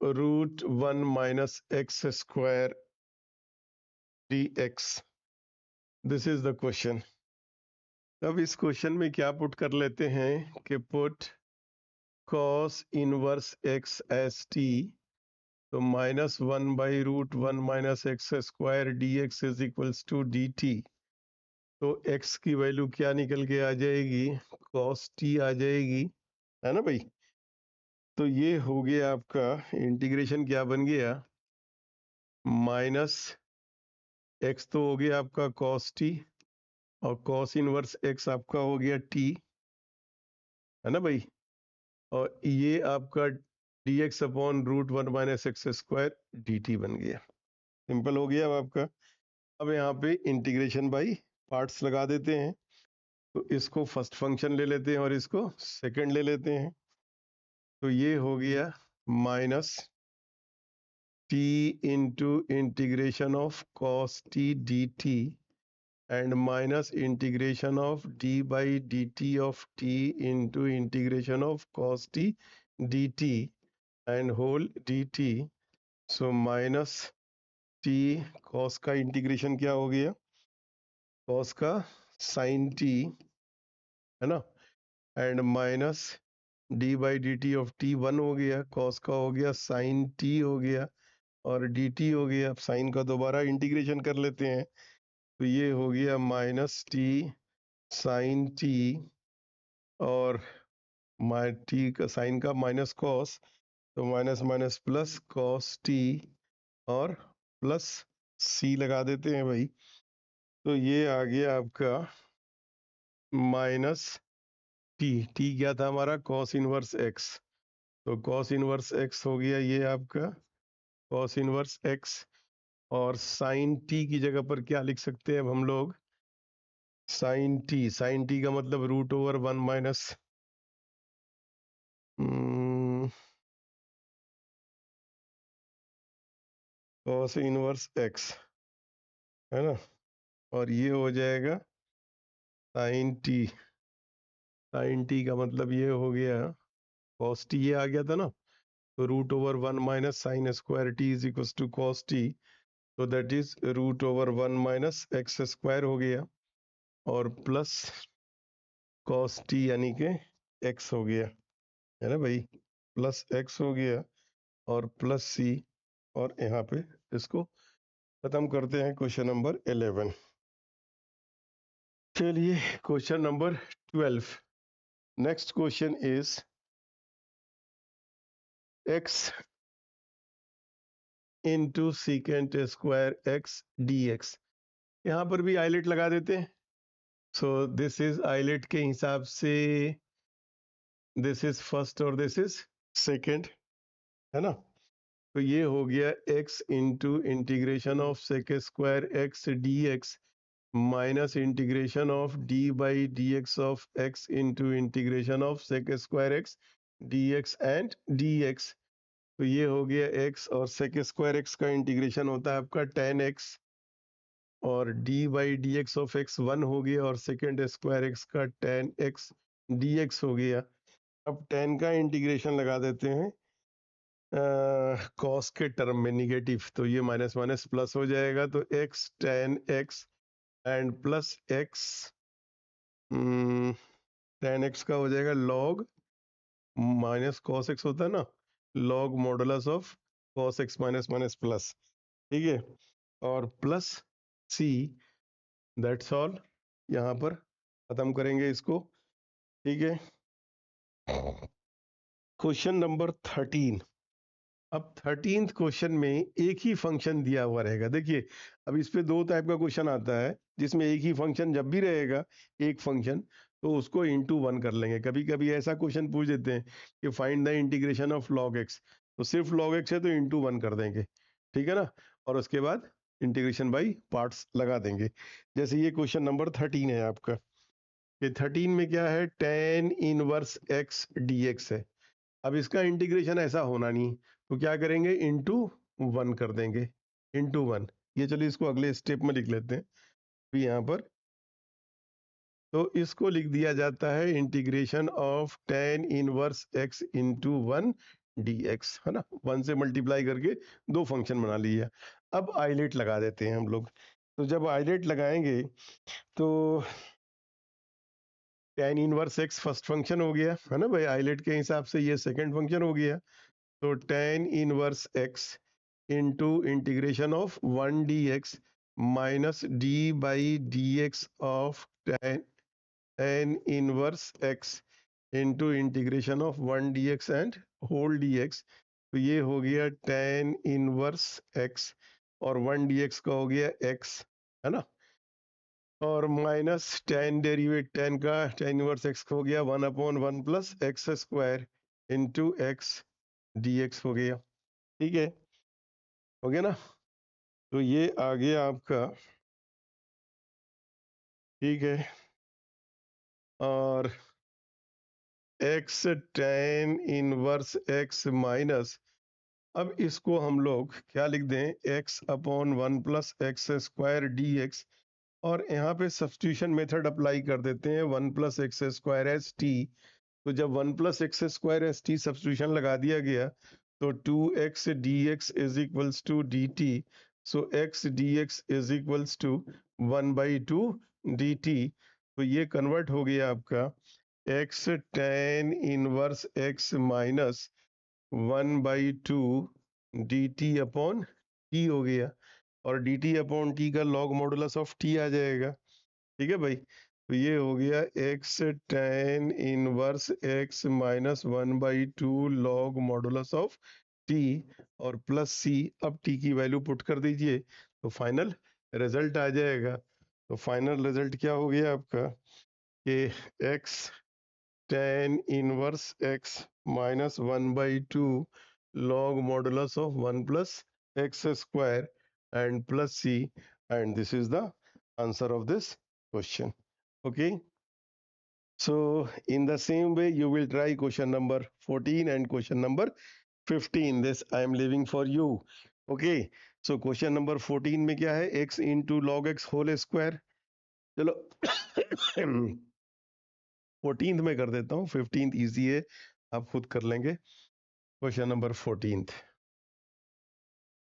root 1 minus x square dx. This is the question. अब इस question में क्या put कर लेते हैं कि put cos inverse x as t, तो minus 1 by root 1 minus x square d x is equals to d t, तो x की वैल्यू क्या निकल के आ जाएगी, cos t आ जाएगी, है ना भाई। तो ये हो गया आपका इंटीग्रेशन, क्या बन गया, माइनस x तो हो गया आपका cos t, और cos इनवर्स x आपका हो गया t, है ना भाई, और ये आपका dx upon root 1 minus x square dt बन गया। सिंपल हो गया अब आपका। अब यहाँ पे इंटीग्रेशन बाई पार्ट्स लगा देते हैं, तो इसको फर्स्ट फंक्शन ले लेते हैं और इसको सेकंड ले लेते हैं, तो ये हो गया minus t into integration of cos t dt and minus integration of d by dt of t into integration of cos t dt and whole dt, so minus T cos का integration क्या हो गया, cos का sign T है ना, and minus d by D T of T 1 हो गया, cos का हो गया साइन टी हो गया और डी टी हो गया। अब साइन का दोबारा इंटीग्रेशन कर लेते हैं, तो ये हो गया माइनस टी साइन टी और टी का साइन का माइनस कॉस, तो minus minus plus cos T और प्लस सी लगा देते हैं भाई, तो ये आ गया आपका माइनस टी क्या था हमारा, कॉस इनवर्स एक्स, तो कॉस इनवर्स एक्स हो गया ये आपका कॉस इनवर्स एक्स, और साइन टी की जगह पर क्या लिख सकते हैं अब हम लोग, साइन टी का मतलब root over 1 minus cos inverse x है ना, और ये हो जाएगा साइन टी का मतलब ये हो गया कॉस टी, ये आ गया था ना, तो root over 1 minus sine square t is equal to cos t, तो that is root over 1 minus x square हो गया और प्लस कॉस टी यानी कि एक्स हो गया है ना भाई, प्लस एक्स हो गया और प्लस सी, और यहाँ पे इसको खत्म करते हैं क्वेश्चन नंबर 11। चलिए question number 12, next question is x into secant square x d x, यहाँ पर भी आइलेट लगा देते हैं, सो दिस इज आइलेट के हिसाब से दिस इज फर्स्ट और दिस इज सेकेंड है ना, तो ये हो गया x into integration of sec square x d x minus integration of d by d x of x into integration of sec square x d x and d x, तो ये हो गया x और सेक स्क्वायर एक्स का integration होता है आपका tan x और d by d x of x 1 हो गया और सेकेंड स्क्वायर एक्स का tan x dx हो गया। अब tan का इंटीग्रेशन लगा देते हैं कॉस के टर्म में निगेटिव, तो ये माइनस माइनस प्लस हो जाएगा, तो x tan x and plus x tan x का हो जाएगा log माइनस कॉस x होता है ना, log modulus of cos x minus minus plus, ठीक है, और प्लस c, दैट्स ऑल, यहाँ पर खत्म करेंगे इसको, ठीक है। क्वेश्चन नंबर 13, अब 13th क्वेश्चन में एक ही फंक्शन दिया हुआ रहेगा, देखिए अब इस पे दो टाइप का क्वेश्चन आता है जिसमें एक ही फंक्शन जब भी रहेगा एक फंक्शन तो उसको इंटू 1 कर लेंगे, कभी कभी ऐसा क्वेश्चन पूछ देते हैं कि find the integration of log x, तो सिर्फ लॉग एक्स है तो इंटू 1 कर देंगे, ठीक है ना, और उसके बाद इंटीग्रेशन बाई पार्ट्स लगा देंगे। जैसे ये क्वेश्चन नंबर 13 है आपका, ये 13 में क्या है, tan inverse x d x है, अब इसका इंटीग्रेशन ऐसा होना नहीं, तो क्या करेंगे, इंटू 1 कर देंगे, इंटू 1, ये चलिए इसको अगले स्टेप में लिख लेते हैं, तो यहाँ पर तो इसको लिख दिया जाता है integration of tan inverse x into 1 dx, है ना, 1 से मल्टीप्लाई करके दो फंक्शन बना लिया। अब आइलेट लगा देते हैं हम लोग, तो जब आइलेट लगाएंगे तो tan inverse x first function हो गया है ना भाई, आइलेट के हिसाब से ये सेकंड फंक्शन हो गया, तो tan inverse x into integration of 1 dx minus d by d x of tan inverse x into integration of 1 dx and whole dx, तो ये हो गया tan इनवर्स x और 1 dx का हो गया x, है ना, और माइनस tan का tan इनवर्स x हो गया 1/1 plus x square into x dx हो गया, ठीक है, हो गया ना, तो ये आ गया आपका, ठीक है, और x tan inverse x minus, अब इसको हम लोग क्या लिख दें, x/1 plus x square d x, और यहाँ पे सब्स्टिट्यूशन मेथड अप्लाई कर देते हैं 1 plus x square as t, तो जब 1 plus x square as t substitution लगा दिया गया तो 2x dx is equals to dt, so x d x is equals to 1/2 dt। तो ये कन्वर्ट हो गया आपका x tan inverse x minus 1/2 dt upon t हो गया, और dt अपॉन टी का लॉग मॉडुलस ऑफ टी आ जाएगा। ठीक है भाई, तो ये हो गया x tan inverse x minus 1/2 log modulus of T और प्लस सी। अब टी की वैल्यू पुट कर दीजिए तो फाइनल रिजल्ट आ जाएगा। तो फाइनल रिजल्ट क्या हो गया आपका कि x tan inverse x minus 1/2 log modulus of 1 plus x square and plus c, and this is the answer of this question. Okay, so in the same way you will try question number 14 and question number 15. This I am leaving for you. Okay, so question number 14 में क्या है, x into log x whole square। चलो 14th में कर देता हूँ, 15th easy है, आप खुद कर लेंगे। Question number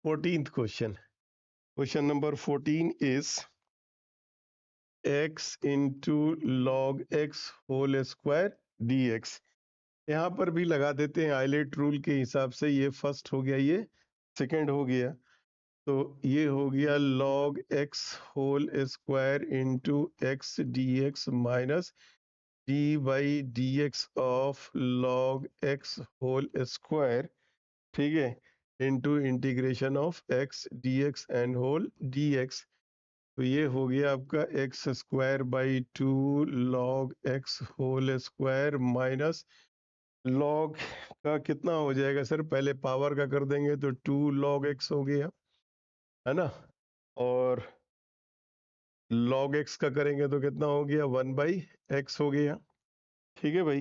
14th question number 14 is x into log x whole square dx। यहाँ पर भी लगा देते हैं आइलेट रूल के हिसाब से, ये फर्स्ट हो गया, ये सेकंड हो गया, तो ये हो गया log x whole square into x d x minus d by d x of log x whole square, ठीक है, into integration of x d x and whole d x. तो ये हो गया आपका x square by 2 log x whole square minus log का कितना हो जाएगा सर, पहले पावर का कर देंगे तो 2 लॉग एक्स हो गया, है ना, और लॉग एक्स का करेंगे तो कितना हो गया 1/x हो गया। ठीक है भाई,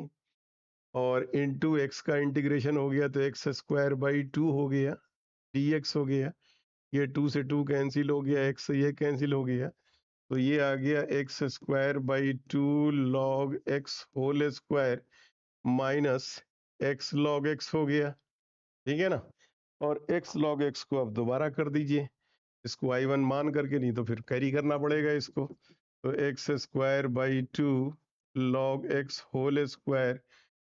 और इनटू एक्स का इंटीग्रेशन हो गया तो एक्स स्क्वायर बाई 2 हो गया, dx हो गया, ये 2 से 2 कैंसिल हो गया, x से ये कैंसिल हो गया, तो ये आ गया x square by 2 log x whole square minus x log x हो गया। ठीक है ना, और x लॉग x को अब दोबारा कर दीजिए, इसको i1 मान करके, नहीं तो फिर कैरी करना पड़ेगा इसको, तो x square by 2 log x whole square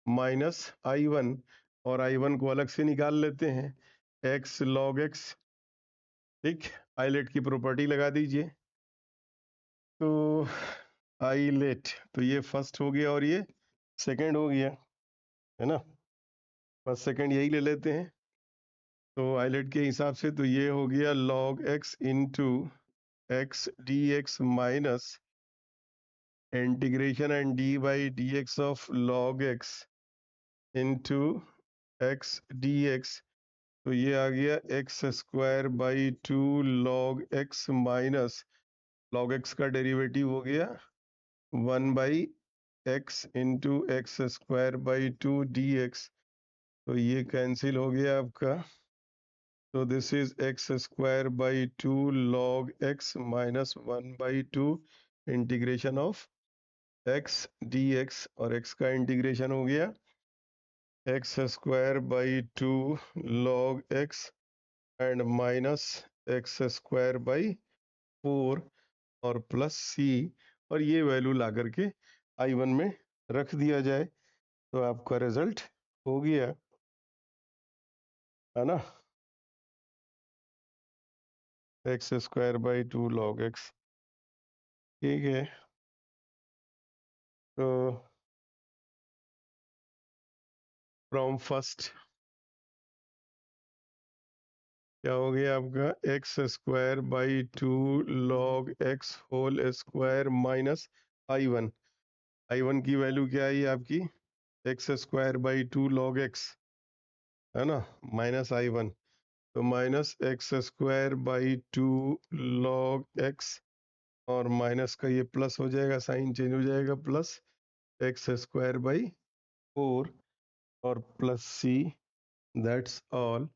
minus i1, और i1 को अलग से निकाल लेते हैं, x लॉग x। ठीक, आइलेट की प्रॉपर्टी लगा दीजिए, तो आइलेट, तो ये फर्स्ट हो गया और ये सेकंड हो गया, है ना, फर्स्ट सेकंड यही ले लेते हैं, तो आइलेट के हिसाब से तो ये हो गया log x into x d x minus integration and D by d x of log x into x d x, तो ये आ गया x square by 2 log x minus log x का डेरिवेटिव हो गया 1/x into x square by 2 D x, तो ये cancel हो गया आपका, तो this is x square by 2 log x minus 1/2 integration of x dx, और x का इंटीग्रेशन हो गया x square by 2 log x and minus x square by 4 और प्लस c, और ये वैल्यू ला करके i1 में रख दिया जाए तो आपका रिजल्ट हो गया, है ना, x square by 2 log x। ठीक है, तो फ्रॉम फर्स्ट क्या हो गया आपका x square by 2 log x whole square minus i1 की वैल्यू क्या आई आपकी, x square by 2 log x, है ना, माइनस i1, तो minus x square by 2 log x, और माइनस का ये प्लस हो जाएगा, साइन चेंज हो जाएगा, प्लस एक्स स्क्वायर बाई 4 और plus c, that's all,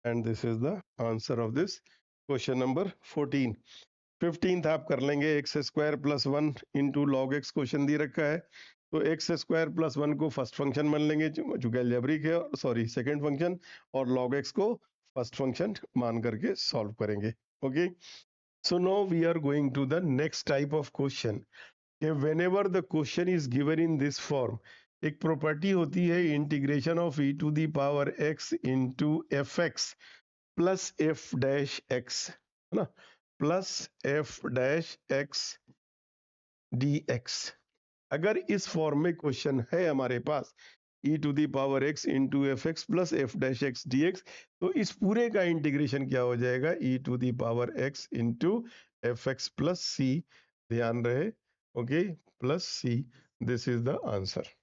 and this is the answer of this question number 14। 15th आप कर लेंगे, x square plus 1 into log x question दे रखा है, तो एक्स स्क्वायर प्लस 1 को फर्स्ट फंक्शन मान लेंगे जो अलजेब्रिक है, सॉरी सेकंड फंक्शन, और लॉग एक्स को फर्स्ट फंक्शन मान करके सॉल्व करेंगे। Okay, so now we are going to the next type of question. Whenever the question is given in this form, एक प्रॉपर्टी होती है integration of e to the power x into f x plus f dash x, है ना, plus f dash x d x. अगर इस form में question है हमारे पास e to the power x into f x plus f dash x d x, तो इस पूरे का इंटीग्रेशन क्या हो जाएगा, e to the power x into f x plus c, ध्यान रहे, okay, plus C, this is the answer.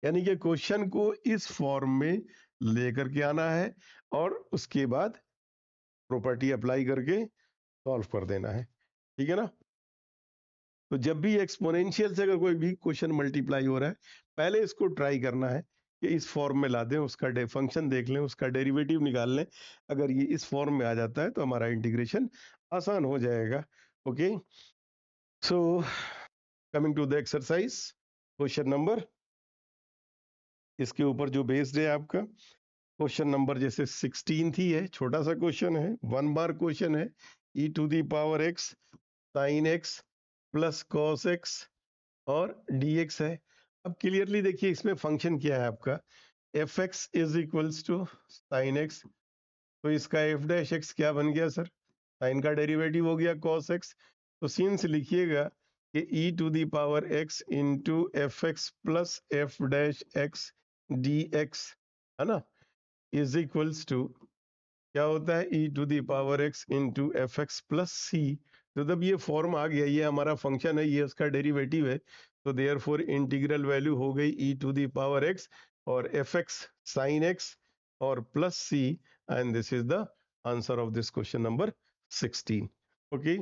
यानी कि क्वेश्चन को इस फॉर्म में लेकर के आना है और उसके बाद प्रॉपर्टी अप्लाई करके सॉल्व कर देना है, ठीक है ना। तो जब भी एक्सपोनेंशियल से अगर कोई भी क्वेश्चन मल्टीप्लाई हो रहा है, पहले इसको ट्राई करना है कि इस फॉर्म में ला दें, उसका फंक्शन देख लें, उसका डेरिवेटिव निकाल लें। अगर ये इस फॉर्म में आ जाता है तो हमारा इंटीग्रेशन आसान हो जाएगा। Okay, so coming to the exercise question number, इसके ऊपर जो बेस्ड है आपका क्वेश्चन नंबर जैसे 16 ही है, छोटा सा क्वेश्चन है, 1 बार क्वेश्चन है, e to the power x sine x plus cos x और dx है। अब क्लियरली देखिए इसमें फंक्शन क्या है आपका, f x is equals to sine x, तो इसका एफ डैश एक्स क्या बन गया सर, साइन का डेरिवेटिव हो गया कॉस एक्स। तो सिंस लिखिएगा कि e to the power x into f x plus f dash x d x, है ना, इज इक्वल्स टू क्या होता है, e to the power x into f x plus c. तो जब ये फॉर्म आ गया, ये हमारा फंक्शन है, ये उसका डेरिवेटिव है, तो देयरफॉर इंटीग्रल वैल्यू हो गई e to the power x और एफ एक्स साइन एक्स और plus C, and this is the answer of this question number 16। Okay,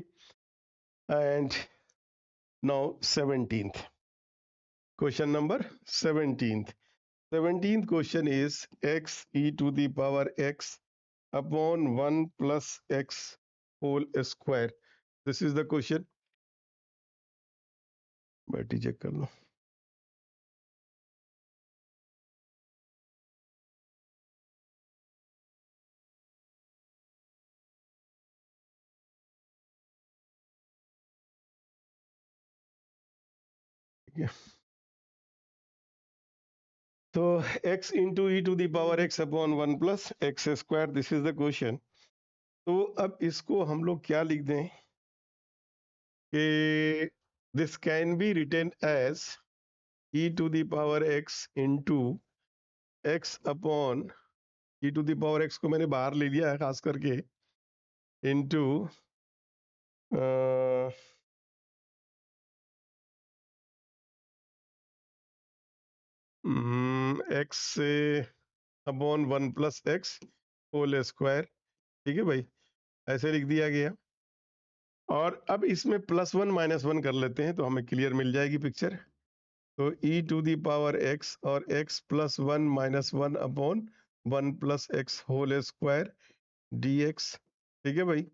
and now 17th question number 17th question is x e to the power x upon 1 plus x whole square. This is the question. Battery check कर लो। ठीक है, तो x into e to the power x upon 1 plus x square, this is the question. तो अब इसको हम लोग क्या लिख दें कि this can be written as e to the power x into x upon e to the power x को मैंने बाहर ले लिया है खास करके, इंटू x से upon 1 plus x whole square, ठीक है भाई, ऐसे लिख दिया गया। और अब इसमें प्लस 1 माइनस 1 कर लेते हैं तो हमें क्लियर मिल जाएगी पिक्चर। तो e to the power x और x plus 1 minus 1 upon 1 plus x whole square dx, ठीक है भाई।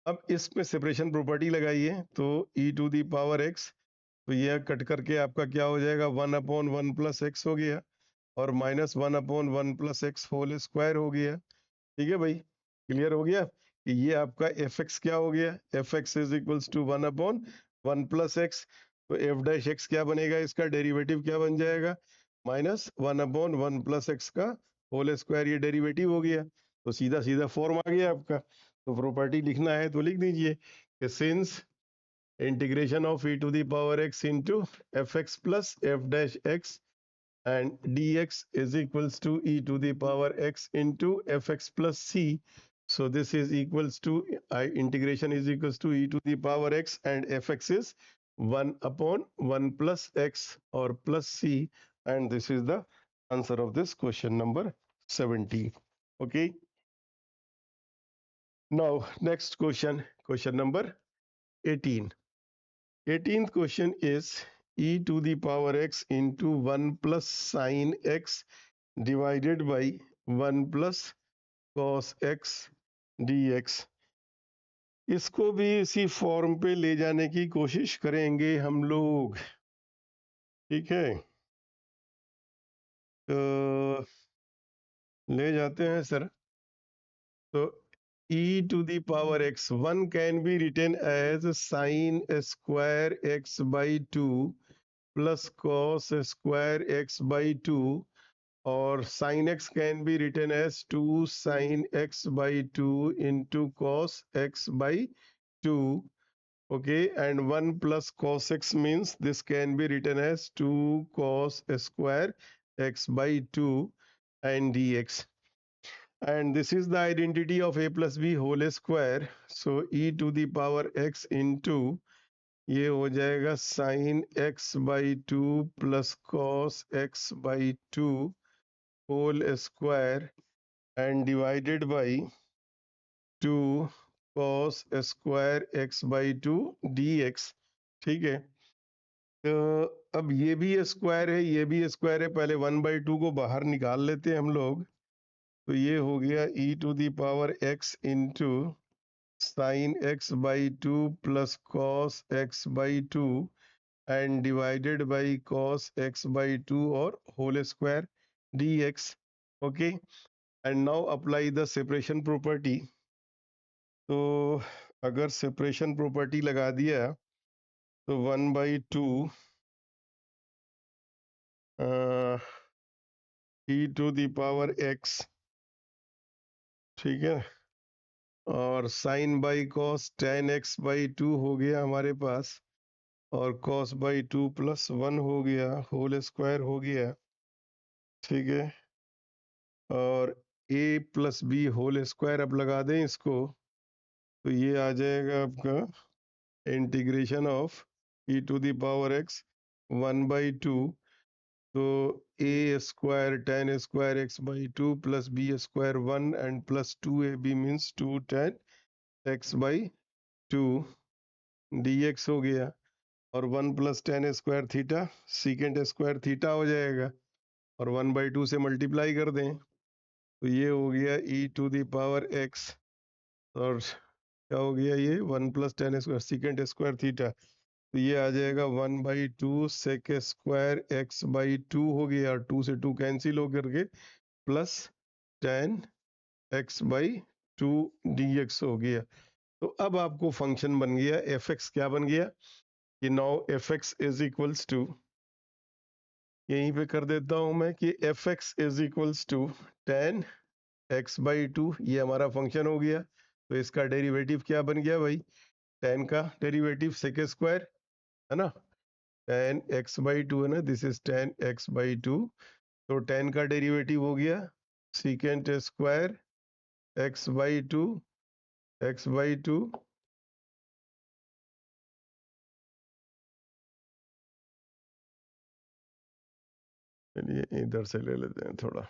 अब इसमें सेपरेशन प्रॉपर्टी लगाइए, तो e to the power x, तो यह कट करके आपका क्या हो जाएगा, 1 अपॉन 1 प्लस एक्स हो गया और minus 1 upon 1 plus x whole square हो गया, ठीक है भाई। क्लियर हो गया कि ये आपका एफ एक्स क्या हो गया, f x is equals to 1 upon 1 plus x, तो एफ डैश एक्स क्या बनेगा, इसका डेरिवेटिव क्या बन जाएगा, माइनस 1 अपॉन 1 प्लस एक्स का होल स्क्वायर, ये डेरिवेटिव हो गया। तो सीधा सीधा फॉर्म आ गया आपका। तो प्रॉपर्टी लिखना है तो लिख दीजिए कि since integration of e to the power x into f x plus f dash x and dx is equals to e to the power x into fx plus c. So this is equals to integration is equals to e to the power x and fx is 1 upon 1 plus x or plus c, and this is the answer of this question number 17. Okay. Now next question number 18. 18th question is e to the power x into 1 plus sine x divided by 1 plus cos x dx। इसको भी इसी form पे ले जाने की कोशिश करेंगे हम लोग, ठीक है। तो ले जाते हैं सर। तो e to the power x, 1 can be written as sine square x by 2 plus cos square x by 2, or sin x can be written as 2 sin x by 2 into cos x by 2. Okay, and 1 plus cos x means this can be written as 2 cos square x by 2 and dx. And this is the identity of a plus b whole square. So e to the power x into ये हो जाएगा sin x by 2 plus cos x by 2 whole square and divided by 2 cos square x by 2 dx. ठीक है, तो अब ये भी square है, ये भी स्क्वायर है, पहले 1/2 को बाहर निकाल लेते हैं हम लोग। तो ये हो गया e to the power x into sine x by 2 plus cos x by 2 and divided by cos x by 2 और whole square dx. Okay, and now apply the separation property. तो अगर सेपरेशन प्रॉपर्टी लगा दिया तो 1/2 e to the power x, ठीक है, और sine by cos tan x by 2 हो गया हमारे पास, और कॉस बाई 2 प्लस 1 हो गया, होल स्क्वायर हो गया. ठीक है, और a plus b whole square अब लगा दें इसको, तो ये आ जाएगा आपका integration of e to the power x 1/2. तो a square tan square x by 2 plus b square 1 and plus 2ab means 2 tan x by 2 dx हो गया, और 1 plus tan square theta secant square theta हो जाएगा, और 1/2 से multiply कर दें, तो ये हो गया e to the power x, और क्या हो गया ये 1 plus tan square secant square theta, तो ये आ जाएगा 1/2 सेक स्क्वायर x बाई 2 हो गया, और 2 से 2 कैंसिल हो करके plus ten x by 2 dx हो गया. तो अब आपको फंक्शन बन गया fx, क्या बन गया कि now fx is equals to, यहीं पे कर देता हूं मैं कि fx is equals to tan x by 2, ये हमारा फंक्शन हो गया. तो इसका डेरिवेटिव क्या बन गया भाई, टेन का डेरिवेटिव सेक स्क्वायर है ना, टेन एक्स बाई 2 है ना, this is ten x by 2, तो टेन का डेरिवेटिव हो गया secant square x by 2 x by 2, चलिए इधर से ले लेते हैं थोड़ा.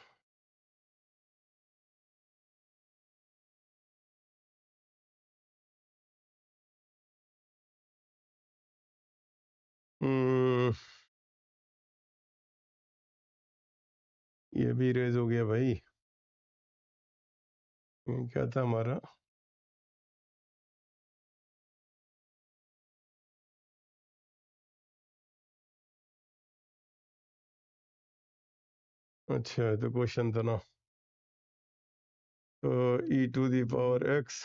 ये भी रेज हो गया भाई, ये क्या था हमारा, अच्छा तो क्वेश्चन था ना, तो e to the power x,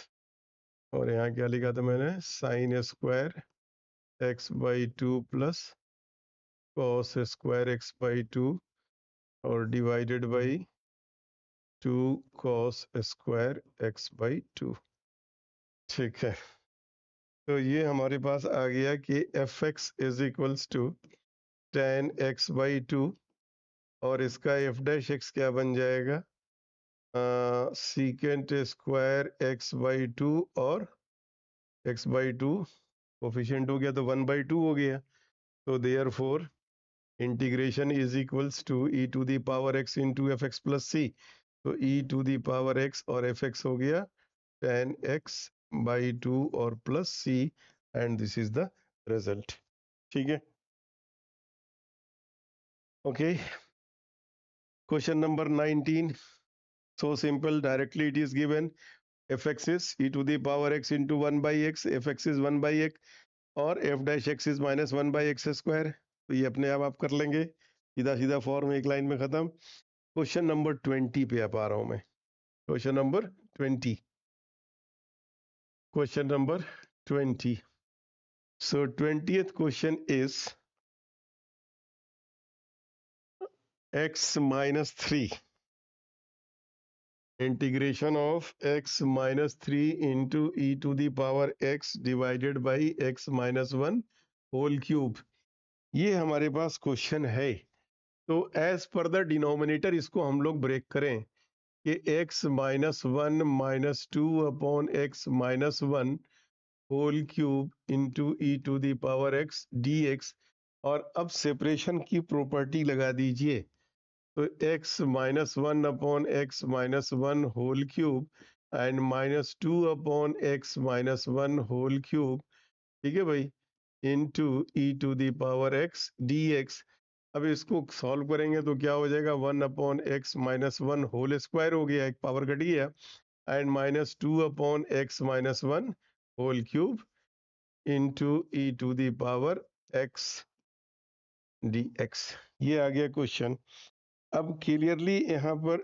और यहाँ क्या लिखा था मैंने, sine square x by 2 plus cos square x by 2 और divided by 2 cos square x by 2. ठीक है, तो ये हमारे पास आ गया कि f x is equals to tan x by 2, और इसका एफ डैश एक्स क्या बन जाएगा, सीकेंट स्क्वायर एक्स बाई 2, और एक्स बाई 2 कोफिशिएंट हो गया तो 1/2 हो गया. तो therefore integration is equals to e to the power x into f x plus c. तो e to the power x और एफ एक्स हो गया टेन एक्स बाई 2 और plus C, and this is the result. ठीक है, okay. Question number 19, so simple, directly it is given fx is e to the power x into 1 by x, fx is 1 by x, और f dash x is minus 1 by x square. तो ये अपने आप कर लेंगे, सीधा सीधा form एक लाइन में खत्म. क्वेश्चन नंबर 20 पे आप आ रहा हूं मैं, question number 20. question number 20. So 20th question is x minus 3 integration of x minus 3 into e to the power x divided by x minus 1 whole cube. ये हमारे पास क्वेश्चन है। तो एज पर द डिनोमिनेटर इसको हम लोग break करें कि x minus 1 minus 2 upon x minus 1 whole cube into e to the power x dx। और अब सेपरेशन की प्रॉपर्टी लगा दीजिए। तो x minus 1 upon x minus 1 whole cube and minus 2 upon x minus 1 whole cube, ठीक है भाई, into e to the power x dx। अब इसको सॉल्व करेंगे तो क्या हो जाएगा, 1 upon x minus 1 whole square हो गया, एक पावर कट गया, and minus 2 upon x minus 1 whole cube into e to the power x dx। ये आ गया क्वेश्चन। अब क्लियरली यहाँ पर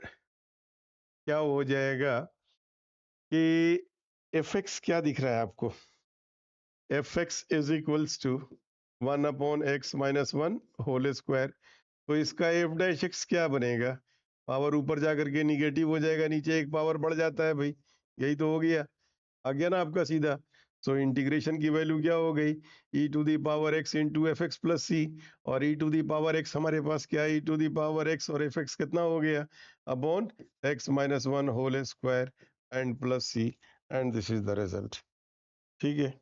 क्या हो जाएगा कि एफ एक्स क्या दिख रहा है आपको, f x is equals to 1 upon x minus 1 whole square. तो इसका एफ डैश एक्स क्या बनेगा, पावर ऊपर जाकर के निगेटिव हो जाएगा, नीचे एक पावर बढ़ जाता है भाई, यही तो हो गया, आ गया ना आपका सीधा। सो इंटीग्रेशन की वैल्यू क्या हो गई, e to the power x into f x plus c. और e to the power x हमारे पास क्या है, e to the power x, और एफ एक्स कितना हो गया, upon x minus 1 whole square and plus C, and this is the result. ठीक है,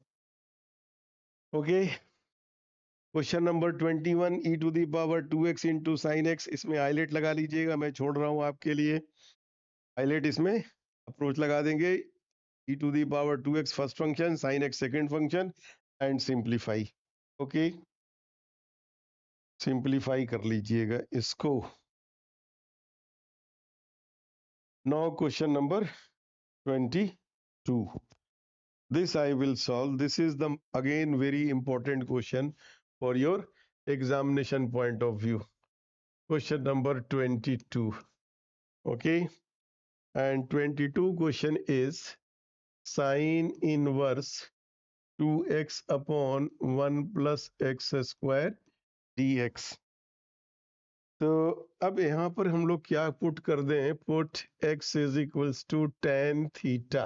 okay. Question number 21, e to the power 2x into sine x. इसमें highlight लगा लीजिएगा, मैं छोड़ रहा हूँ आपके लिए हाईलाइट, इसमें अप्रोच लगा देंगे। e to the power 2x first function, sin x second function, and simplify. Okay, simplify कर लीजिएगा इसको। Now question number 22, this I will solve. This is the again very important question for your examination point of view. Question number 22. Okay, and 22 question is sin inverse 2x upon 1 plus x square dx। तो अब यहाँ पर हम लोग क्या put कर दें, put x is equals to tan theta.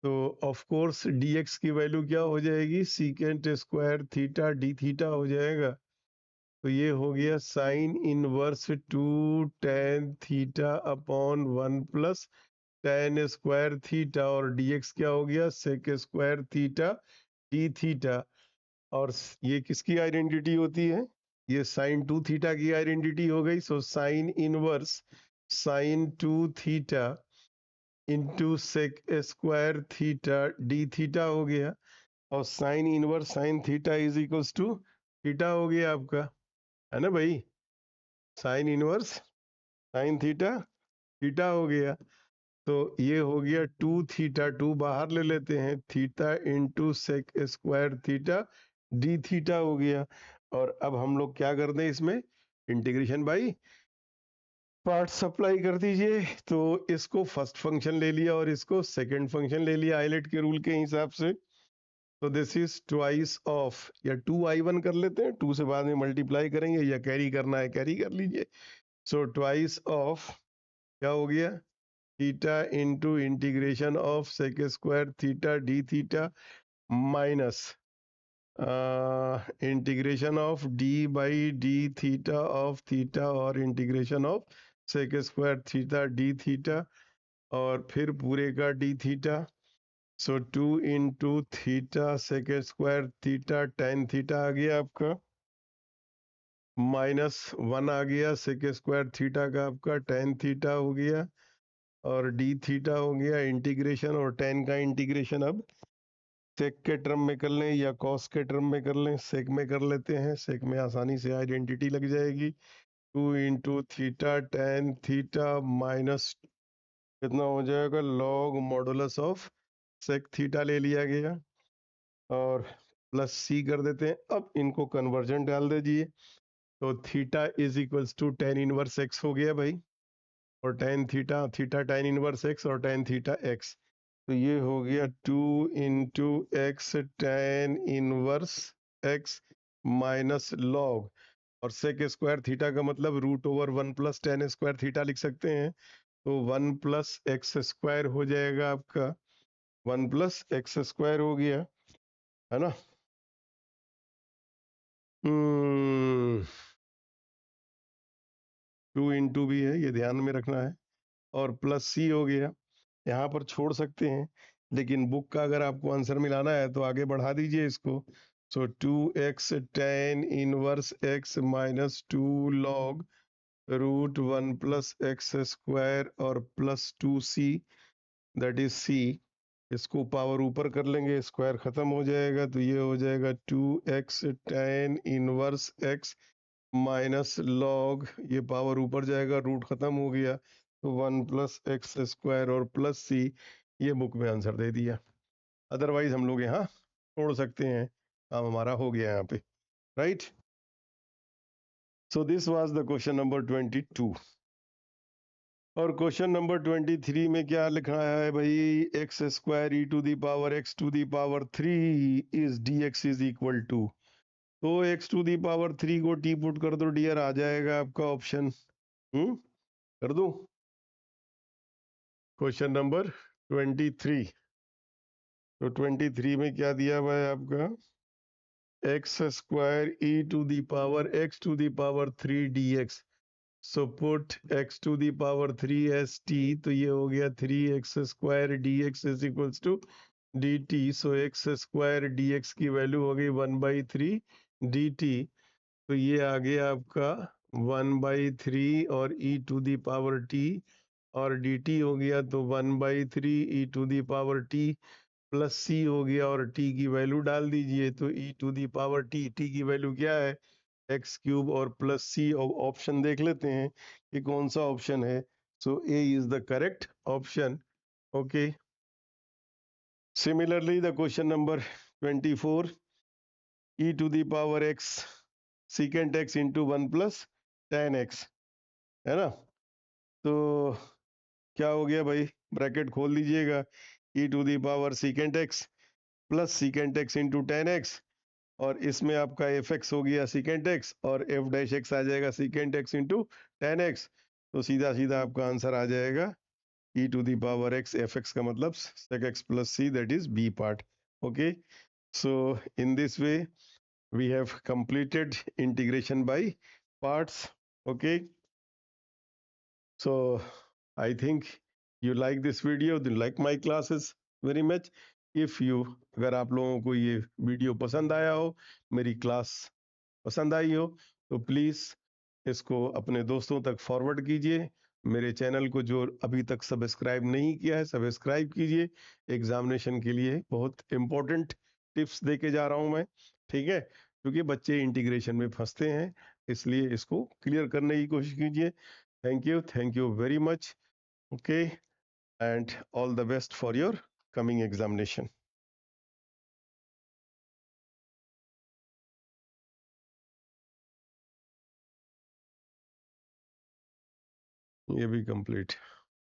तो ऑफ कोर्स dx की वैल्यू क्या हो जाएगी, secant square theta d theta हो जाएगा। तो ये हो गया sine inverse 2 tan theta upon 1 plus tan square theta, और dx क्या हो गया, sec square theta d theta. और ये किसकी आइडेंटिटी होती है, ये साइन 2 थीटा की आइडेंटिटी हो गई। So sine inverse sine 2 theta into sec square theta d theta हो गया, और sine inverse sine theta is equals to theta हो गया आपका, है ना भाई, sine inverse sine theta theta हो गया। तो ये हो गया 2 थीटा, 2 बाहर ले लेते हैं, theta into sec square theta d theta हो गया। और अब हम लोग क्या कर दें, इसमें इंटीग्रेशन बाई पार्ट सप्लाई कर दीजिए। तो इसको फर्स्ट फंक्शन ले लिया और इसको सेकंड फंक्शन ले लिया हाईलाइट के रूल के हिसाब से। तो दिस इज ट्वाइस ऑफ, या 2i1 कर लेते हैं, 2 से बाद में मल्टीप्लाई करेंगे, या कैरी करना है कैरी कर लीजिए। सो ट्वाइस ऑफ क्या हो गया, theta into integration of sec square theta d theta minus integration of d by d theta of theta, और integration of sec square theta d theta, और फिर पूरे का d theta. So 2 into theta sec square theta tan theta आ गया आपका, minus 1 आ गया sec square theta का आपका टेन थीटा हो गया, और डी थीटा हो गया इंटीग्रेशन, और टेन का इंटीग्रेशन अब सेक के टर्म में कर लें या कॉस के टर्म में कर लें, सेक में कर लेते हैं, सेक में आसानी से आइडेंटिटी लग जाएगी। 2 into theta tan theta minus कितना हो जाएगा, log modulus of sec theta ले लिया गया, और प्लस सी कर देते हैं। अब इनको कन्वर्जन डाल दीजिए। तो theta is equals to tan inverse x हो गया भाई, और tan theta, theta tan inverse x और टेन थीटा एक्स। तो ये हो गया 2 into x tan inverse x minus log, और सेक स्क्वायर थीटा का मतलब root over 1 plus tan square theta लिख सकते हैं। तो 1 प्लस एक्स स्क्वायर हो जाएगा आपका, 1 प्लस एक्स स्क्वायर हो गया, है ना। 2 इंटू भी है, ये ध्यान में रखना है, और प्लस सी हो गया। यहाँ पर छोड़ सकते हैं, लेकिन बुक का अगर आपको आंसर मिलाना है तो आगे बढ़ा दीजिए इसको। So 2x tan inverse x minus 2 log root 1 plus x square और plus 2c, that is c। इसको पावर ऊपर कर लेंगे, स्क्वायर खत्म हो जाएगा, तो ये हो जाएगा 2x tan inverse x minus log, ये पावर ऊपर जाएगा, रूट खत्म हो गया, तो 1 प्लस एक्स स्क्वायर और प्लस सी। ये बुक में आंसर दे दिया। अदरवाइज हम लोग यहाँ छोड़ सकते हैं, काम हमारा हो गया यहाँ पे, right. So this was the question number 22। और क्वेश्चन नंबर 23 में क्या लिखा है भाई, x square e to the power x to the power 3 is d x is equal to. तो एक्स टू दी पावर 3 को टी पुट कर दो डियर, आ जाएगा आपका ऑप्शन। कर दूं। Question number 23। तो 23 में क्या दिया हुआ है आपका, x square e to the power x to the power 3 d x. So put x to the power 3 as t, तो ये हो गया 3x square d x is equals to d t. So x square d x की value हो गई 1/3 D t. तो ये आ गया आपका 1/3 और e to the power t, और dt हो गया तो 1/3 e to the power t plus c हो गया, और t की वैल्यू डाल दीजिए, तो e to the power t, t की वैल्यू क्या है एक्स क्यूब और प्लस c। ऑप्शन देख लेते हैं कि कौन सा ऑप्शन है। So A is the correct option. Okay. Similarly the question number 24, e to the power x secant x into 1 plus tan x, है ना। तो क्या हो गया भाई, ब्रैकेट खोल दीजिएगा, e to the power secant x plus secant x into tan x, और इसमें आपका एफ एक्स हो गया secant x, और एफ डैश एक्स आ जाएगा secant x into tan x। तो सीधा सीधा आपका आंसर आ जाएगा e to the power x, f x का मतलब sec x plus c, that is b part. Okay. So in this way we have completed integration by parts. Okay, so I think you like this video, you like my classes very much. If you, अगर आप लोगों को ये video पसंद आया हो, मेरी class पसंद आई हो, तो प्लीज़ इसको अपने दोस्तों तक फॉरवर्ड कीजिए। मेरे चैनल को जो अभी तक सब्सक्राइब नहीं किया है, सब्सक्राइब कीजिए। एग्जामिनेशन के लिए बहुत इंपॉर्टेंट टिप्स दे के जा रहा हूँ मैं, ठीक है, क्योंकि बच्चे इंटीग्रेशन में फंसते हैं, इसलिए इसको क्लियर करने की कोशिश कीजिए। Thank you very much. Okay, and all the best for your coming examination. ये भी कंप्लीट।